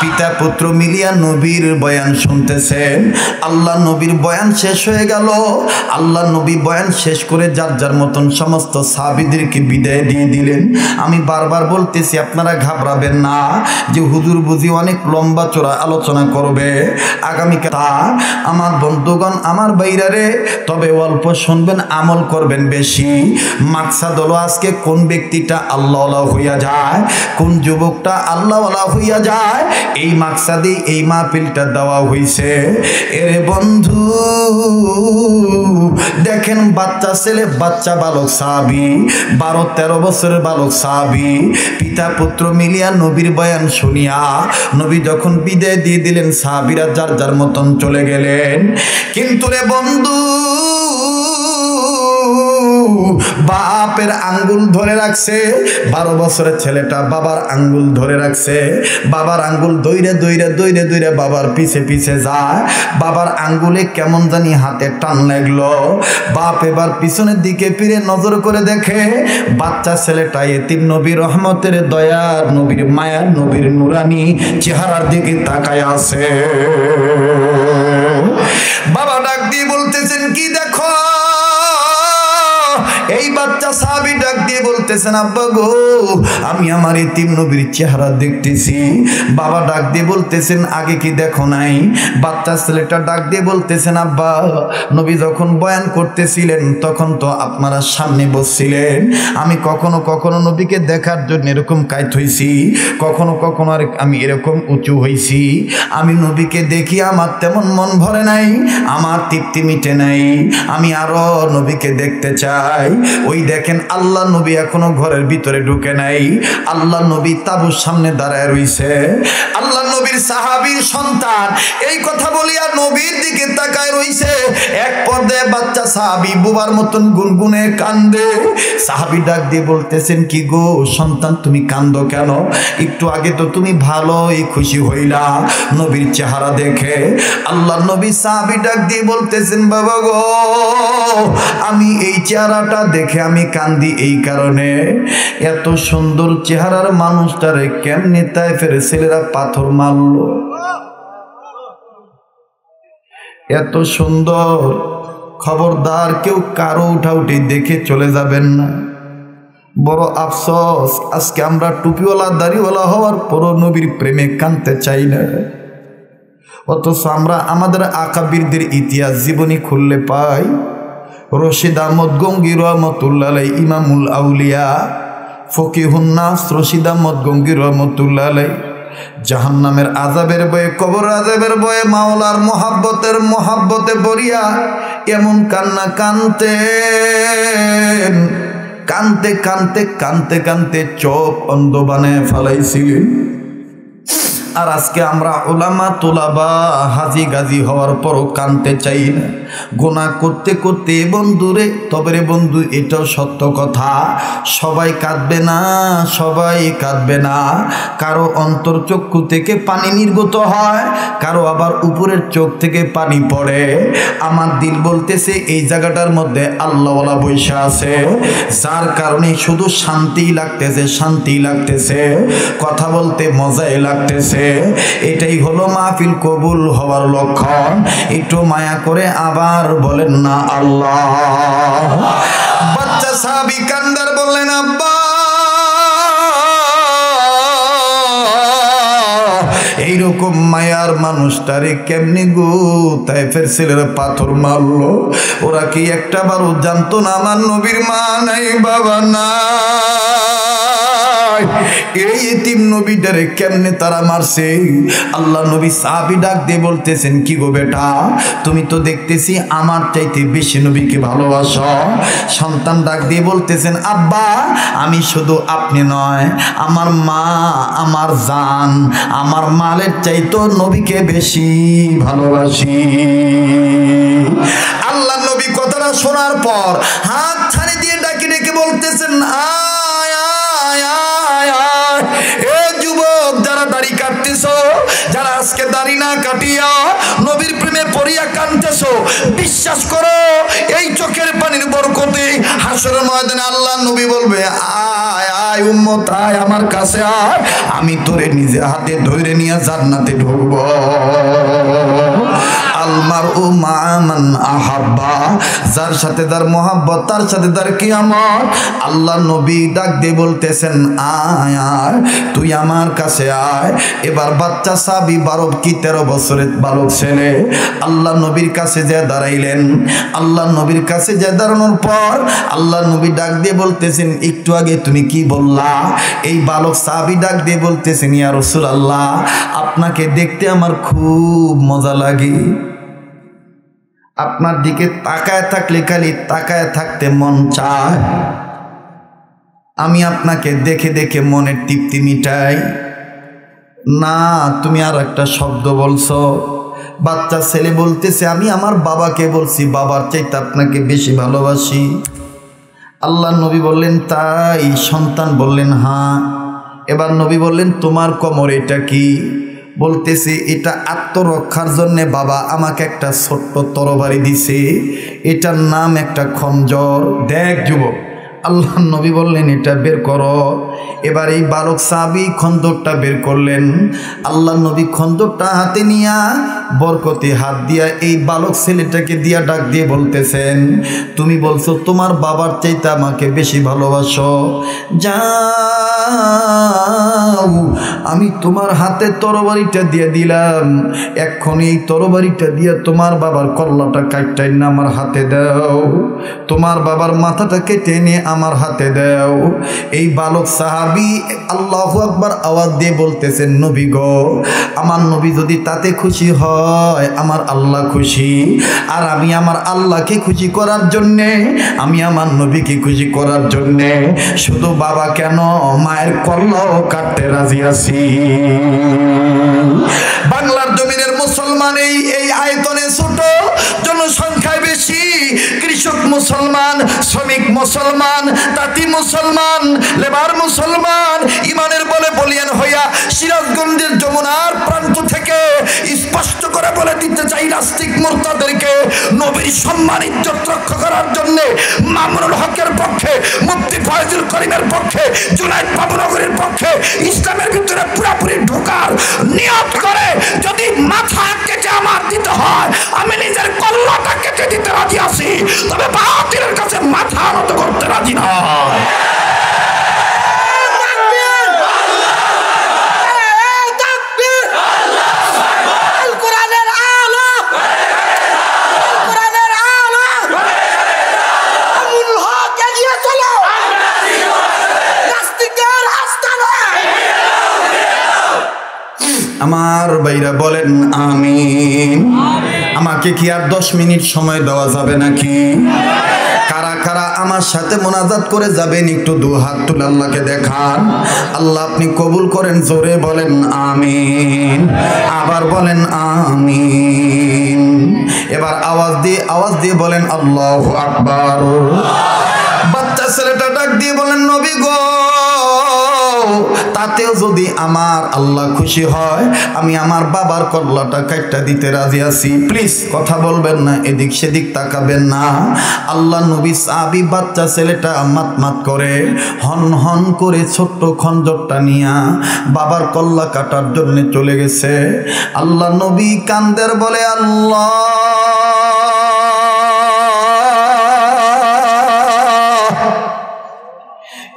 পিতা পুত্র মিলিয়া নবীর বয়ান শুনতেছেন। আল্লাহ নবীর বয়ান শেষ হয়ে গেল। আল্লাহ নবী বয়ান শেষ করে যার যার মতন সমস্ত সাহাবীদেরকে বিদায় দিয়ে দিলেন। আমি বারবার বলতেছি, আপনারা ঘাবড়াবেন না যে হুজুর বুঝি অনেক লম্বা চড়া আলোচনা করবে আগামীকাল। আমার বন্ধুগণ, আমার বাইরারে, তবে অল্প শুনবেন, আমল করবেন বেশি। মাকসাদ হলো আজকে কোন ব্যক্তিটা আল্লাহওয়ালা হইয়া যায়, কোন যুবকটা আল্লাহওয়ালা হইয়া যায়, এই মাকসাদে এই মাহফিলটা দেওয়া হইছে। এরে বন্ধু দেখেন, বাচ্চা ছেলে, বাচ্চা বালক সাহাবী, 12-13 বছরের বালক সাহাবী, পিতা পুত্র মিলিয়া নবীর বয়ান শুনিয়া নবী যখন বিদায় দিয়ে দিলেন, সাহাবীরা যার যার মতন চলে গেলেন। কিন্তু রে বন্ধু, বাপের আঙ্গুল ধরে রাখছে। 12 বছরের ছেলেটা বাবার আঙ্গুল ধরে রাখছে। বাবার আঙ্গুল দইরে দইরে দইরে দইরে বাবার পিছে পিছে যায়। বাবার আঙ্গুলে কেমন জানি হাতে টান লাগলো। বাপ এবার পিছনের দিকে ফিরে নজর করে দেখে বাচ্চা ছেলেটা এতিম নবীর রহমতের, দয়ার নবীর, মায়ার নবীর নুরানি চেহারার দিকে তাকায় আছে। বাবা ডাক দিয়ে বলতেছেন, কি দেখো? এই বাচ্চা সাহাবী ডাক দিয়ে বলতেছেন, আব্বা গো, আমি আমার এতিম নবীর চেহারা দেখতেছি। বাবা ডাক দিয়ে বলতেছেন, আগে কি দেখো নাই? বাচ্চা ছেলেটা ডাক দিয়ে বলতেছেন, আব্বা, নবী যখন বয়ান করতেছিলেন তখন তো আপনারা সামনে বসছিলেন। আমি কখনো কখনো নবীকে দেখার জন্য এরকম কায়ত হইছি, কখনো কখনো আর আমি এরকম উঁচু হইছি। আমি নবীকে দেখি আমার তেমন মন ভরে নাই, আমার তৃপ্তি মিটে নাই, আমি আরো নবীকে দেখতে চাই। ওই দেখেন, আল্লাহ নবী এখনো ঘরের ভিতরে ঢুকে নাই। আল্লাহ নবী তাবুর সামনে দাঁড়ায় রইছে। আল্লাহ নবীর সাহাবীর সন্তান এই কথা বলিয়া নবীর দিকে তাকায় রইছে। এক পর্যায়ে বাচ্চা সাহাবী বুবার মতন গুনগুনে কান্দে। সাহাবী ডাক দিয়ে বলতেছেন, কি গো সন্তান, তুমি কান্দো কেন? একটু আগে তো তুমি ভালোই খুশি হইলা নবীর চেহারা দেখে। আল্লাহ নবী সাহাবী ডাক দিয়ে বলতেছেন, বাবা গো, আমি এই চেহারাটা দেখে আমি কান্দি এই কারণে, এত সুন্দর চেহারার মানুষটারে কেমনে তায়েফের ছেলেরা পাথর মারলো? এত সুন্দর, খবরদার কেউ কারো উঠাউঠি দেখে চলে যাবেন না। বড় আফসোস, আজকে আমরা টুপিওয়ালা দাড়িওয়ালা হওয়ার পরও নবীর প্রেমে কাঁদতে চাই না। অথচ আমরা আমাদের আকাবিরদের ইতিহাস জীবনী খুললে পাই, রশিদ আহমদ গঙ্গী রহমতুল্লাহ আলাইহি, ইমামুল আউলিয়া, ফকিহুন নাস রশিদ আহমদ গঙ্গী রহমতুল্লাহ আলাইহি জাহান্নামের আযাবের ভয়ে, কবর আযাবের ভয়ে মাওলার মহাব্বতে পড়িয়া এমন কান্না কানতেন, কানতে কানতে কানতে কানতে চোখ অন্ধ বানায় ফেলাইছিলেন। আর আজকে আমরা ওলামা তোলাবা হাজি গাজি হওয়ার পরও কানতে চাই না, গুনাহ করতে করতে বন্ধুরে। তবে রে বন্ধু, এটাও সত্য কথা, সবাই কাঁদবে না, সবাই কাঁদবে না। কারো অন্তর্চক্ষু থেকে পানি নির্গত হয়, কারো আবার উপরের চোখ থেকে পানি পড়ে। আমার দিল বলতেছে এই জায়গাটার মধ্যে আল্লাহওয়ালা বৈশা আছে, যার কারণে শুধু শান্তি লাগতেছে, শান্তি লাগতেছে, কথা বলতে মজাই লাগতেছে। এটাই হলো মাহফিল কবুল হওয়ার লক্ষণ। একটু মায়া করে আবার বলেন না আল্লাহ। বাচ্চা সাহাবী কান্দার বললেন, আব্বা এইরকম মায়ার মানুষটারে কেমনি গো তায়েফের ছেলেরা পাথর মারলো? ওরা কি একটা বারও জানতো না আমার নবীর মা নাই, বাবা নাই? এই এতিম নবীটারে কেমনে তারা মারছে? আল্লাহ নবী সাহাবী ডাক দিয়ে বলতেছেন, কি গো বেটা, তুমি তো দেখতেছি আমার চাইতে বেশি নবীকে ভালোবাসো। সন্তান ডাক দিয়ে বলতেছেন, আব্বা আমি শুধু আপনি নয়, আমার মা, আমার জান, আমার মালের চাইতো নবীকে বেশি ভালোবাসি। আল্লাহ নবী কথাটা শোনার পর হাত ছাড়ি দিয়ে ডাকি ডেকে বলতেছেন, আয় আয় আয় আয়। এ যুবক, যারা দাড়ি কাটতেছো, যারা আজকে দাড়ি না কাটিয়া নবীর প্রেমে পড়িয়া কাঁদতেছো, বিশ্বাস করো এই চোখের পানির বরকতে হাসরের ময়দানে আল্লাহ নবী বলবে, আয় আয় উম্মত আয়, আমার কাছে আয়, আমি তোরে নিজে হাতে ধরে নিয়ে জান্নাতে ঢুকবো। আলমারউ মা মান আহাব্বা, যার সাথে তার মহব্বত, তার সাথে তার কিয়ামত। আল্লাহ নবী ডাক দিয়ে বলতেছেন, আয় আয়, তুই আমার কাছে আয়। এবার বাচ্চা সাহাবী 12 কি 13 বছরের বালক ছেলে আল্লাহ নবীর কাছে যে দাঁড়াইলেন। আল্লাহ নবীর কাছে যে দাঁড়ানোর পর আল্লাহ নবী ডাক দিয়ে বলতেছেন, একটু আগে তুমি কি বললা? এই বালক সাহাবী ডাক দিয়ে বলতেছেন, ইয়া রাসূলুল্লাহ, আপনাকে দেখতে আমার খুব মজা লাগে, আপনার দিকে তাকায় থাকলে খালি তাকায় থাকতে মন চায়, আমি আপনাকে দেখে দেখে মনের তৃপ্তি মিটাই। না, তুমি আর একটা শব্দ বলছো। বাচ্চা ছেলে বলতেছে, আমি আমার বাবাকে বলছি, বাবার চাইতে আপনাকে বেশি ভালোবাসি। আল্লাহ নবী বললেন, তাই? সন্তান বললেন, হ্যাঁ। এবার নবী বললেন, তোমার কোমর এটা কি? বলতেছে, এটা আত্মরক্ষার জন্যে বাবা আমাকে একটা ছোট্ট তরবারি দিছে, এটার নাম একটা খঞ্জর। দেখ যুবক, আল্লাহ নবী বললেন, এটা বের করো। এবার এই বালক সাহাবী খন্দকটা বের করলেন। আল্লাহ নবী খন্দকটা হাতে নিয়া বরকতে হাত দিয়া এই বালক ছেলেটাকে দিয়া ডাক দিয়ে বলতেছেন, তুমি বলছো তোমার বাবার চাইতে আমাকে বেশি ভালোবাসো, যাও আমি তোমার হাতে তরবারিটা দিয়ে দিলাম, এখন এই তরবারিটা দিয়া তোমার বাবার কল্লাটা কাটটাই না আমার হাতে দাও, তোমার বাবার মাথাটা কেটে নিয়ে আমার হাতে দাও। এই বালক সাহাবী আল্লাহু আকবার আওয়াজ দিয়ে বলতেছেন, নবী গো, আমার নবী যদি তাতে খুশি হয় আমার আল্লাহ খুশি, আর আমি আমার আল্লাহকে খুশি করার জন্যে, আমি আমার নবীকে খুশি করার জন্যে শুধু বাবা কেন, মায়ের কল্লাও কাটতে রাজি আছি। বাংলার জমিনের মুসলমান এই আয়তনে ছোট, জনসংখ্যায় বেশি, কৃষক মুসলমান, শ্রমিক মুসলমান, তাঁতি মুসলমান, লেবার মুসলমান, ইমানের বলে বলিয়ান হইয়া সিরাজগঞ্জের যমুনার প্রান্ত থেকে স্পষ্ট করে বলে দিতে চাই নাস্তিক মুরতাদেরকে, নবীর সম্মান ইজ্জত রক্ষা করার জন্য মামুনুল হকের পক্ষে, মুফতি ফয়জুল করিমের পক্ষে, জুনায়েদ বাবুনগরের পক্ষে ইসলামের ভিতরে পুরোপুরি ঢোকার নিয়ত করে যদি মাথা কেটে আমার দিতে হয়, আমি নিজের কল্লাটা কেটে দিতে রাজি আছি, তবে বাতিলের কাছে মাথা নত করতে রাজি নয়। আমার ভাইরা বলেন আমিন। আমাকে কি আর 10 মিনিট সময় দেওয়া যাবে নাকি? কারা কারা আমার সাথে মোনাজাত করে যাবেন, একটু দু হাত তুলে আল্লাহকে দেখান। আল্লাহ আপনি কবুল করেন। জোরে বলেন আমিন, আবার বলেন আমিন। এবার আওয়াজ দিয়ে বলেন আল্লাহু আকবার। বাচ্চা ছেলেটা ডাক দিয়ে বলেন নবী গো, তাতেও যদি আমার আল্লাহ খুশি হয় আমি আমার বাবার কল্লাটা কাটটা দিতে রাজি আছি। প্লিজ কথা বলবেন না, এদিক সেদিক তাকাবেন না। আল্লাহ নবী সাহাবী বাচ্চা ছেলেটা মাত করে হন হন করে ছোট্ট খঞ্জরটা নিয়া বাবার কল্লা কাটার জন্য চলে গেছে। আল্লাহ নবী কান্দের বলে আল্লাহ,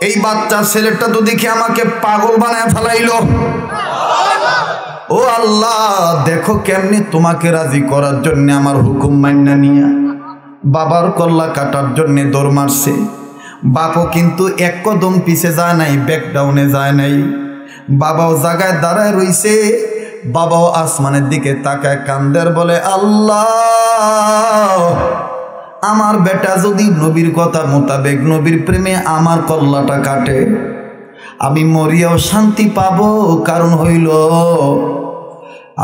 এই বাচ্চা ছেলেটা তো দেখে আমাকে পাগল বানায় ফেলাইলো। ও আল্লাহ, দেখো কেমনি তোমাকে রাজি করার জন্য আমার হুকুম মান্না নিয়া বাবার কল্লা কাটার জন্য দৌড় মারছে। বাপও কিন্তু এক কদম পিছে যায় নাই, ব্যাকডাউনে যায় নাই। বাবাও জায়গায় দাঁড়ায় রইছে। বাবাও আসমানের দিকে তাকায় কান্দের বলে আল্লাহ, আমার বেটা যদি নবীর কথা মোতাবেক নবীর প্রেমে আমার কল্লাটা কাটে আমি মরিয়াও শান্তি পাবো। কারণ হইল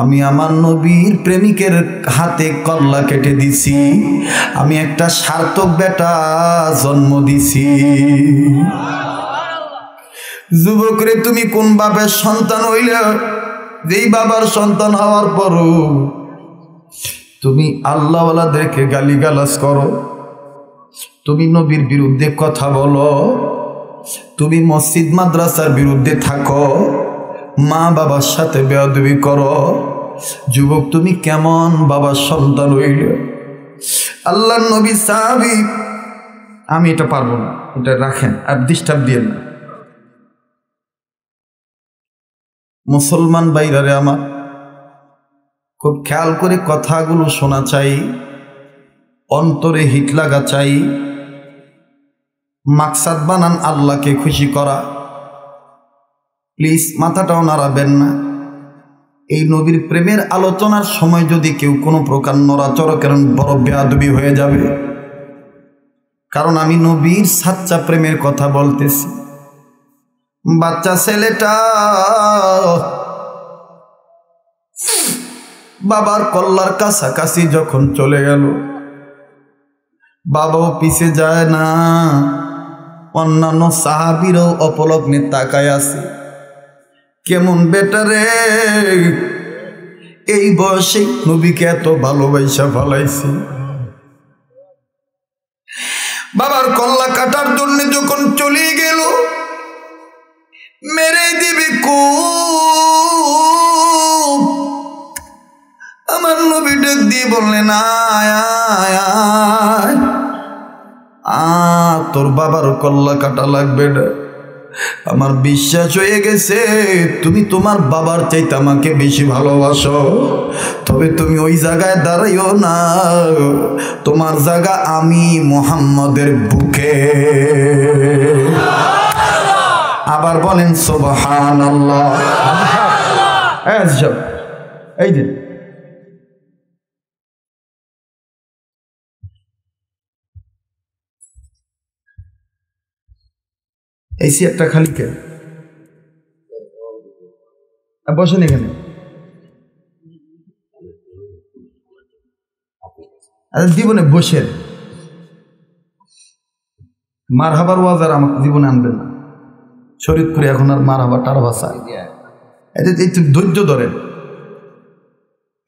আমি আমার নবীর প্রেমিকের হাতে কল্লা কেটে দিছি, আমি একটা সার্থক বেটা জন্ম দিছি। যুবকরে, তুমি কোন বাবার সন্তান হইলে? যেই বাবার সন্তান হওয়ার পরও তুমি আল্লাহওয়ালাদেরকে গালিগালাজ করো, তুমি নবীর বিরুদ্ধে কথা বলো, তুমি মসজিদ মাদ্রাসার বিরুদ্ধে থাকো, মা বাবার সাথে বেয়াদবি করো। যুবক, তুমি কেমন বাবার সন্তান হইলে? আল্লাহর নবী সাহাবী, আমি এটা পারবো না, এটা রাখেন, আর ডিস্টার্ব দিয়েন না। মুসলমান ভাইরারে আমার, খুব খেয়াল করে কথাগুলো শোনা চাই, অন্তরে হিট লাগা চাই। মাকসাদ বানান আল্লাহকে খুশি করা। প্লিজ মাথাটাও নাড়াবেন না। এই নবীর প্রেমের আলোচনার সময় যদি কেউ কোনো প্রকার নড়াচড়া করেন বড় বেয়াদবি হয়ে যাবে। কারণ আমি নবীর সাচ্চা প্রেমের কথা বলতেছি। বাচ্চা ছেলেটা বাবার কল্লার কাছাকাছি যখন চলে গেল, বাবাও পিছে যায় না, অন্যান্য সাহাবীরাও অপলগ্নে তাকায় আছে। কেমন বেটারে, এই বয়সে নবীকে এত ভালোবাসা ফলাইছি। বাবার কল্লা কাটার জন্য যখন চলে গেল, মেরে দিবি আমার নবী ডাক দিয়ে বললেন তোর বাবার কল্লা কাটা লাগবে না। আমার বিশ্বাস হয়ে গেছে তুমি তোমার বাবার চাইতে আমাকে বেশি ভালোবাসো। তবে তুমি ওই জায়গায় দাঁড়াইও না, তোমার জায়গা আমি মুহাম্মদের বুকে। আবার বলেন সুবহানাল্লাহ। এই যে এই চেয়ারটা খালি কে? বসেন এখানে। জীবনে বসেন। মারহাবার ওয়াজ আর আমাকে জীবনে আনবেন না। শরীয়তপুরে এখন আর মারহাবা টারহাবা চাই। একটু ধৈর্য ধরেন,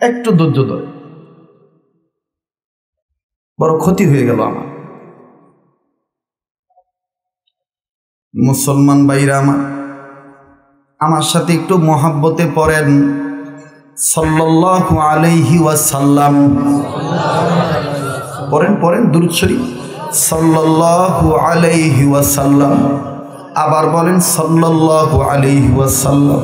একটু ধৈর্য ধরেন। বড় ক্ষতি হয়ে গেল আমার। মুসলমান ভাইরা আমার সাথে একটু মহাব্বতে পড়েন সাল্লাল্লাহু আলাইহি ওয়াসাল্লাম। পড়েন দুরূদ শরীফ সাল্লাল্লাহু আলাইহি ওয়াসাল্লাম। আবার বলেন সাল্লাল্লাহু আলাইহি ওয়াসাল্লাম।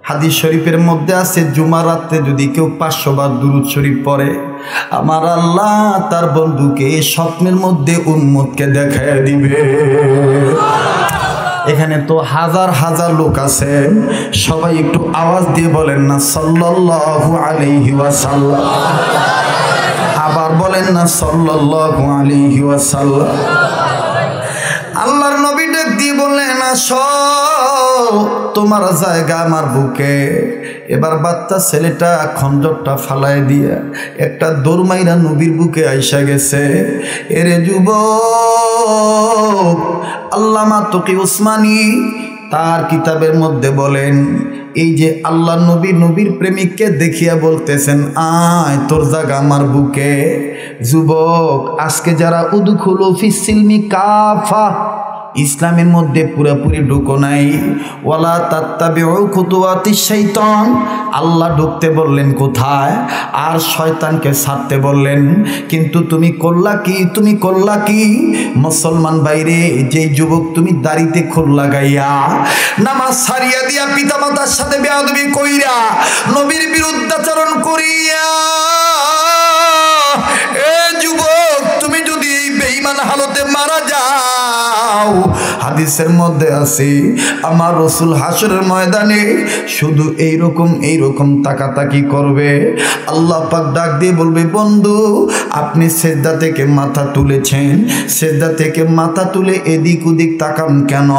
হাদিস শরীফের মধ্যে আছে জুমার রাতে যদি কেউ 500 বার দুরূদ শরীফ পড়ে, আমার আল্লাহ তার বন্ধুকে স্বপ্নের মধ্যে উম্মতকে দেখায় দিবে। এখানে তো হাজার হাজার লোক আছে, সবাই একটু আওয়াজ দিয়ে বলেন না সাল্লাল্লাহু আলাইহি ওয়াসাল্লাম। আবার বলেন না সাল্লাল্লাহু আলাইহি ওয়াসাল্লাম। আসো, তোমার জায়গা আমার বুকে। এবার বাচ্চা ছেলেটা খঞ্জরটা ফালায় দিয়া একটা দৌড় মাইরা নবীর বুকে আইসা গেছে। এরে যুবক, আল্লামা তকি উসমানী তার কিতাবের মধ্যে বলেন, এই যে আল্লাহ নবী নবীর প্রেমিককে দেখিয়া বলতেছেন, আয় তোর জায়গা আমার বুকে। যুবক, আজকে যারা উদখুলু ফিস-সিলমি কাফা, ইসলামের মধ্যে পুরোপুরি ঢুকো নাই, ওয়ালা তাত্তাবিউ খুতুওয়াতিশ শাইতান, আল্লাহ ঢুকতে বললেন কোথায় আর শয়তানকে ছাড়তে বললেন, কিন্তু তুমি করলা কি? তুমি করলা কি? মুসলমান বাইরে, যে যুবক তুমি দাড়িতে খোল লাগাইয়া নামাজ ছাড়িয়া দিয়া পিতামাতার সাথে বেয়াদবি কইরা নবীর বিরুদ্ধাচরণ করিয়া, এ যুবক তুমি যদি এই বেঈমান হালতে মারা যাও, হাদিসের মধ্যে আছে আমার রাসূল হাসরের ময়দানে শুধু এইরকম তাকাতাকি করবে। আল্লাহ পাক ডাক দিয়ে বলবে, বন্ধু আপনি সিজদা থেকে মাথা তুলেছেন, সিজদা থেকে মাথা তুলে এদিক ওদিক তাকান কেন?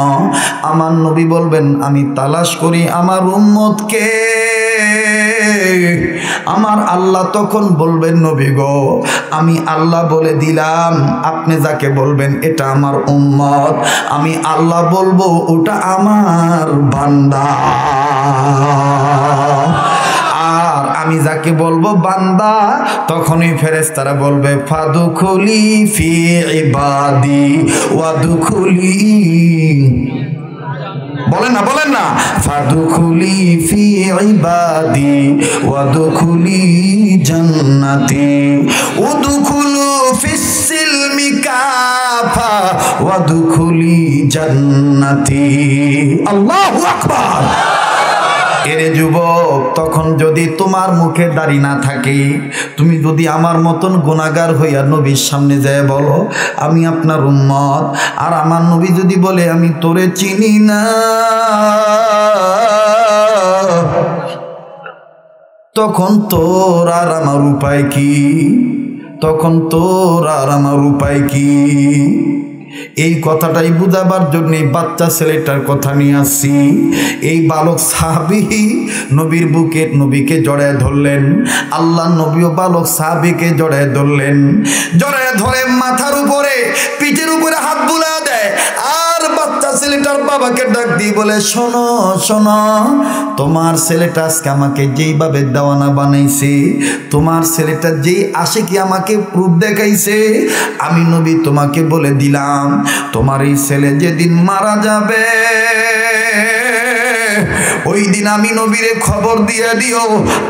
আমার নবী বলবেন, আমি তালাশ করি আমার উম্মতকে। আমার আল্লাহ তখন বলবেন, নবী গো আমি আল্লাহ বলে দিলাম, আপনি যাকে বলবেন এটা আমার উম্মত, আমি আল্লাহ বলবো ওটা আমার বান্দা। আর আমি যাকে বলবো বান্দা, তখনই ফেরেশতারা বলবে, ফাদুখুলি ফি ইবাদি ওয়াদুখুলি, বলেন না, ফাদুখুলি ফি ইবাদি ওয়াদুখুলি জান্নাতি উদখুলু ফিস-সিলমি কাফা ওয়াদুখুলি জান্নাতি। আল্লাহু আকবার। এরে যুবক, তখন যদি তোমার মুখে দাড়ি না থাকে, তুমি যদি আমার মতন গুনাহগার হইয়া নবীর সামনে যায় বলো আমি আপনার উম্মত, আর আমার নবী যদি বলে আমি তোরে চিনি না, তখন তোর আর আমার উপায় কি? তখন তোর আর আমার উপায় কি? এই কথাটাই বুঝাবার জন্য বাচ্চা ছেলেটার কথা নিয়ে আসছি। এই বালক সাহাবী নবীর বুকে নবীকে জড়ায় ধরলেন, আল্লাহ নবীও বালক সাহাবীকে জড়ায় ধরলেন, জড়ায় ধরে মাথার উপরে পিঠের উপরে হাত বুলা দেয়, আর বাচ্চা ছেলেটার বাবাকে ডাক দিয়ে বলে, শোনো শোনো, তোমার ছেলেটা আজকে আমাকে যেইভাবে দেওয়ানা বানাইছে, তোমার ছেলেটা যেই আশিকি আমাকে প্রুফ দেখাইছে, আমি নবী তোমাকে বলে দিলাম তোমার এই ছেলে যেদিন মারা যাবে ওই দিন আমি নবীরে খবর দিয়ে দিও,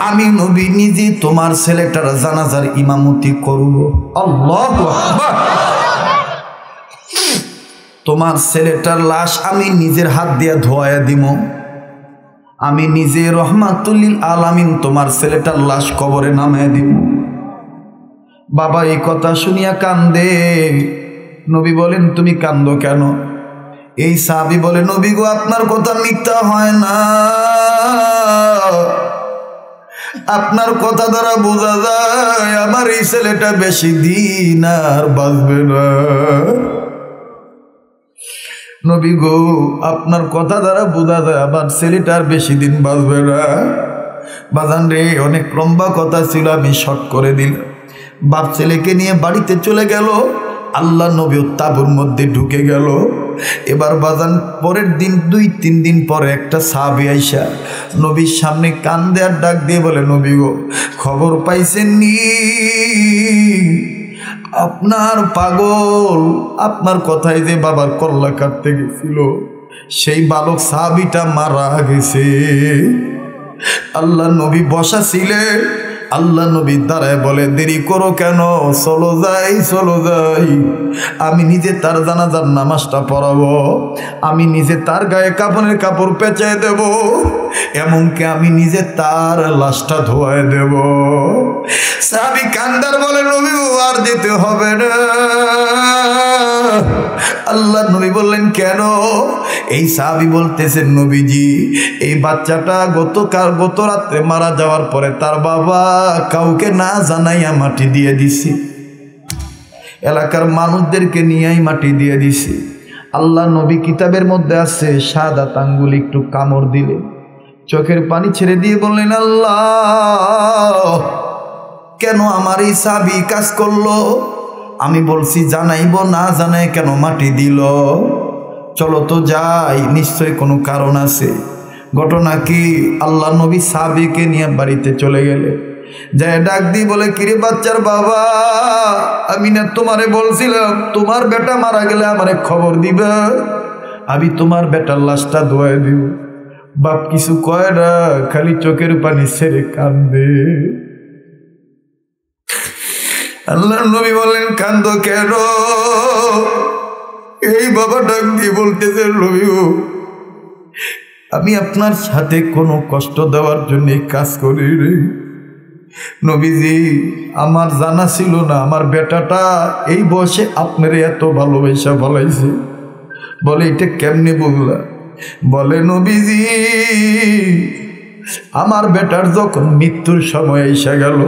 আমি নবী নিজে তোমার ছেলেটার জানাজার ইমামতি করব। আল্লাহু আকবার। তোমার ছেলেটার লাশ আমি নিজের হাত দিয়ে ধোয়া দিব, আমি নিজে রহমাতুল্লিল আলামিন তোমার ছেলেটার লাশ কবরে নামায় দিব। বাবা এই কথা শুনিয়া কান্দে। নবী বলেন, তুমি কান্দো কেন? এই সাহাবী বলে, নবী গো আপনার কথা মিথ্যা হয় না, আপনার কথা দ্বারা বোঝা যায় আমার এই ছেলেটা বেশি দিন আর বাঁচবে না। নবী গো আপনার কথা দ্বারা বোঝা যায় আমার ছেলেটা আর বেশি দিন বাঁচবে না। বাজান রে, অনেক লম্বা কথা ছিল, আমি শর্ট করে দিলাম। বাপ ছেলেকে নিয়ে বাড়িতে চলে গেল, আল্লাহ নবী তাঁবুর মধ্যে ঢুকে গেল। এবার বাজান পরের দিন 2-3 দিন পরে একটা সাহাবী আইসা নবীর সামনে কান্দে আর ডাক দিয়ে বলে, নবী গো খবর পাইছেন নি আপনার পাগল আপনার কথায় যে বাবার কল্লা কাটতে গেছিল সেই বালক সাহাবীটা মারা গেছে। আল্লাহ নবী বসা ছিলেন, আল্লাহ নবী দাঁড়ায় বলে, দেরি করো কেন, চলো যাই চলো যাই, আমি নিজে তার জানাজার নামাজটা পড়াবো, আমি নিজে তার গায়ে কাফনের কাপড় পেঁচায় দেব, এমনকি আমি নিজে তার লাশটা ধোয়ায় দেব। সাহাবী কান্দার বলে, নবী আর যেতে হবে না। আল্লাহ নবী বললেন, কেন? এই সাহাবী বলতেছেন, নবীজি এই বাচ্চাটা গত রাত্রে মারা যাওয়ার পরে তার বাবা কাউকে না জানাইয়া মাটি দিয়ে দিছি, এলাকার মানুষদেরকে নিয়েই মাটি দিয়ে দিছি। আল্লাহ নবী কিতাবের মধ্যে আছে শাহাদাত আঙ্গুল একটু কামড় দিলে চোখের পানি ছেড়ে দিয়ে বললেন, আল্লাহ কেন আমার এই সাহাবী কাজ করলো? আমি বলছি জানাইব না, জানায় কেন মাটি দিল? চলো তো যাই, নিশ্চয় কোনো কারণ আছে। ঘটনা কি? আল্লাহ নবী সাহাবীকে নিয়ে বাড়িতে চলে গেলে যায় ডাক দিয়ে বলে, কিরে বাচ্চার বাবা, আমি না তোমারে বলছিলাম তোমার বেটা মারা গেলে আমারে খবর দিবে, আমি তোমার বেটার লাশটা ধোয়া দিব। বাপ কিছু কয় না, খালি চোখের পানি ছেড়ে কান্দে। আল্লাহ নবী বললেন, কান্দো কেন? এই বাবা ডাক দিয়ে বলতেছে, নবী আমি আপনার সাথে কোনো কষ্ট দেওয়ার জন্য কাজ করি রে নবীজি। আমার জানা ছিল না আমার বেটাটা এই বয়সে আপনার এত ভালোবাসা বলাইছে। বলে এটা কেমনে বললা? বলে নবীজি আমার বেটার যখন মৃত্যুর সময় এসে গেল,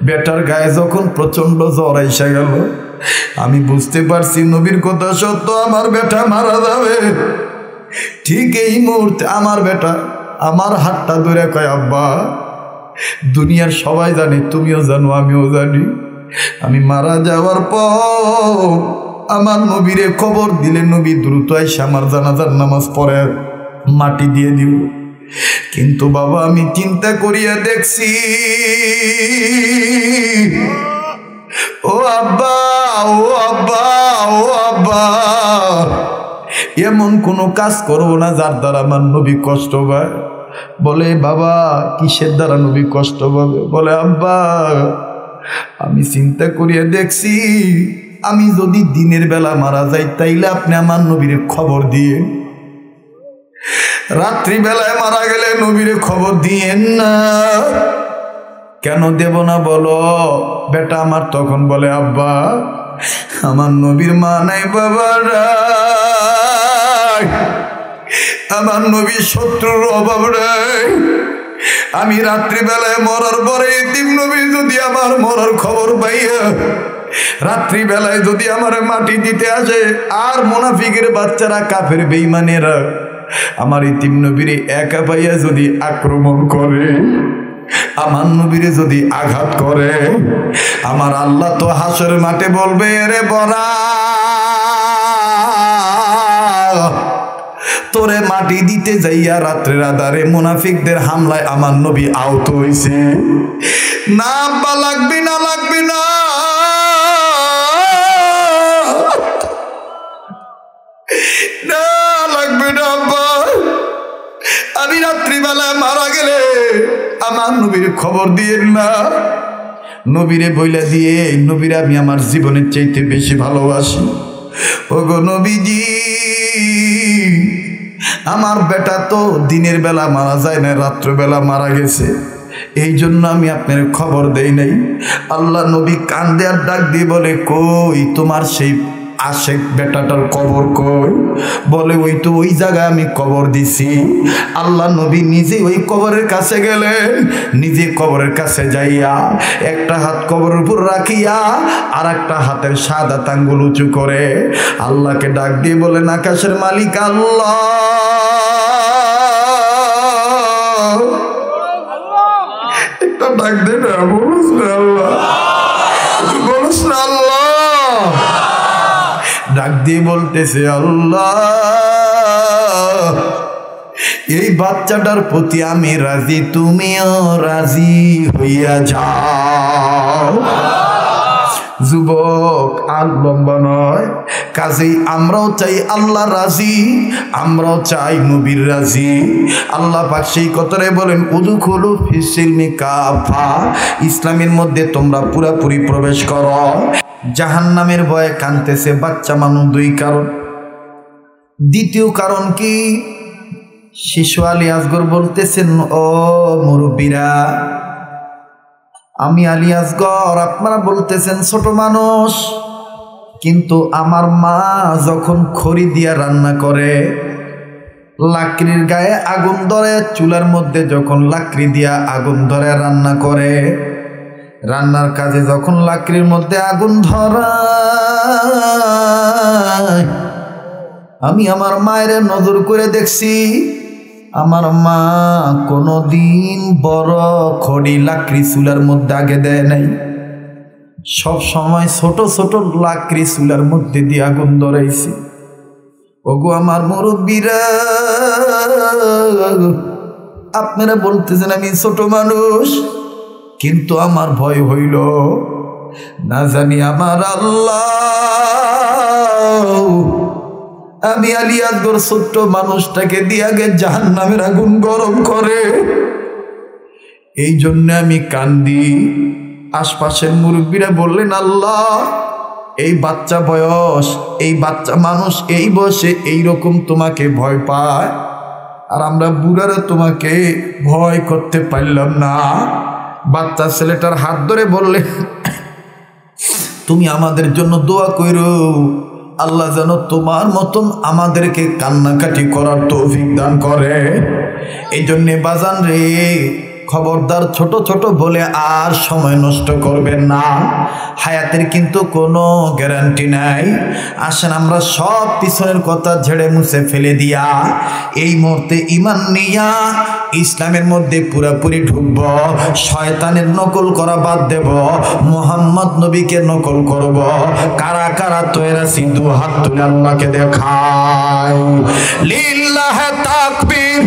বেটার গায়ে যখন প্রচন্ড জ্বর এসে গেল, আমি বুঝতে পারছি নবীর কথা সত্য, আমার বেটা মারা যাবে। ঠিক এই মুহূর্তে আমার বেটা আমার হাতটা ধরে কয়, আব্বা দুনিয়ার সবাই জানে, তুমিও জানো আমিও জানি, আমি মারা যাওয়ার পর আমার নবীরে খবর দিলে নবী দ্রুত আইসা আমার জানাজার নামাজ পড়ে মাটি দিয়ে দিব। কিন্তু বাবা আমি চিন্তা করিয়া দেখছি, ও আব্বা, ও আব্বা, ও আব্বা, এমন কোনো কাজ করবো না যার দ্বারা আমার নবী কষ্ট পায়। বলে বাবা কিসের দ্বারা নবী কষ্ট পাবে? বলে আব্বা আমি চিন্তা করিয়া দেখছি, আমি যদি দিনের বেলা মারা যাই তাইলে আপনি আমার নবীর খবর দিয়ে, রাত্রি বেলায় মারা গেলে নবীর খবর দিয়েন না। কেন দেব না বলো? বেটা আমার তখন বলে, আব্বা আমার নবীর মা নাই, বাবা নাই, আমার নবীর শত্রুর অভাব নাই। আমি রাত্রিবেলায় মরার পরে এতিম নবী যদি আমার মরার খবর পাইয়া রাত্রিবেলায় যদি আমার মাটি দিতে আসে, আর মুনাফিকের বাচ্চারা কাফের বেঈমানেরা আমার এতিম নবীরে একা পাইয়া যদি আক্রমণ করে, আমার নবীরে যদি আঘাত করে, আমার আল্লাহ তো হাসর মাঠে বলবে, রে বরা তোরে মাটি দিতে যাইয়া রাত্রের আধারে মুনাফিকদের হামলায় আমার নবী আহত হয়েছে। না আব্বা লাগবে না, লাগবে না, না লাগবে না আব্বা, আমি রাত্রিবেলায় মারা গেলে আমার নবীর খবর দিয়েন না। নবীরে বইলা দিয়ে, নবীরে আমি আমার জীবনের চাইতে বেশি ভালোবাসি। ওগো নবীজি আমার বেটা তো দিনের বেলা মারা যায় না, রাত্রবেলা মারা গেছে, এই জন্য আমি আপনার খবর দেই নাই। আল্লাহ নবী কান্দে আর ডাক দিয়ে বলে, কই তোমার সেই আশেক বেটাটার কবর কই? বলে ওই তো ওই জায়গায় আমি কবর দিছি। আল্লাহ নবী নিজে ওই কবরের কাছে গেলেন, নিজে কবরের কাছে যাইয়া একটা হাত কবরের উপর রাখিয়া আর একটা হাতের শাহাদাত আঙ্গুল উঁচু করে আল্লাহকে ডাক দিয়ে বলেন, আকাশের মালিক আল্লাহ, একটা ডাক দে না, বলুস না আল্লাহ, বলুস না আল্লাহ। ডাক দিয়ে বলতেছে, আল্লাহ এই বাচ্চাটার প্রতি আমি রাজি, তুমিও রাজি হইয়া যাও। যুবক আর লম্বা নয়, কাজেই আমরাও চাই আল্লাহ রাজি, আমরাও চাই নবীর রাজি। আল্লাহ পাক সেই কথারে বলেন, উদখুলু ফিস-সিলমি কাফা, ইসলামের মধ্যে তোমরা পুরাপুরি প্রবেশ করো। জাহান্নামের ভয়ে কাঁদতেছে বাচ্চা মানুষ দুই কারণ। দ্বিতীয় কারণ কি? শিশু আলী আসগর বলতেছেন, ও মুরব্বীরা, আমি আলী আসগর, আপনারা বলতেছেন ছোট মানুষ, কিন্তু আমার মা যখন খড়ি দিয়া রান্না করে, লাকড়ির গায়ে আগুন ধরে, চুলার মধ্যে যখন লাকড়ি দিয়া আগুন ধরে রান্না করে, রান্নার কাজে যখন লাকড়ির মধ্যে আগুন ধরায়, আমি আমার মায়ের নজর করে দেখছি, আমার মা কোনোদিন বড় খড়ি লাকড়ি চুলার মধ্যে আগে দেয় নাই, সব সময় ছোট ছোট লাকড়ি চুলার মধ্যে দিয়ে আগুন ধরাইছি। ওগো আমার মুরব্বীরা, আপনারা বলতেছেন আমি ছোট মানুষ, কিন্তু আমার ভয় হইল না জানি আমার আল্লাহ আমি আলিয়াদর ছোট্ট মানুষটাকে দিয়ে আগে জাহান্নামের আগুন গরম করে। এই জন্য আমি কান্দি। আশপাশের মুরব্বীরা বললেন, আল্লাহ এই বাচ্চা বয়স, এই বাচ্চা মানুষ এই বয়সে এইরকম তোমাকে ভয় পায়, আর আমরা বুড়ারা তোমাকে ভয় করতে পারলাম না। বাচ্চা ছেলেটার হাত ধরে বললে, তুমি আমাদের জন্য দোয়া করো, আল্লাহ যেন তোমার মতন আমাদেরকে কান্নাকাটি করার তৌফিক দান করে। এই জন্যে বাজান রে, খবরদার ছোট ছোট বলে আর সময় নষ্ট করবেন না। হায়াতের কিন্তু কোনো গ্যারান্টি নাই। আসেন আমরা সব পিছনের কথা ঝেড়ে মুছে ফেলে দিয়া এই মুহূর্তে ঈমান নিয়া ইসলামের মধ্যে পুরোপুরি ঢুকব। শয়তানের নকল করা বাদ দেব, মুহাম্মদ নবীকে নকল করব। কারা কারা তৈরা সিদ্ধু হাত তুলে আল্লাহকে দেখায়। লিল্লাহে তাকবীর।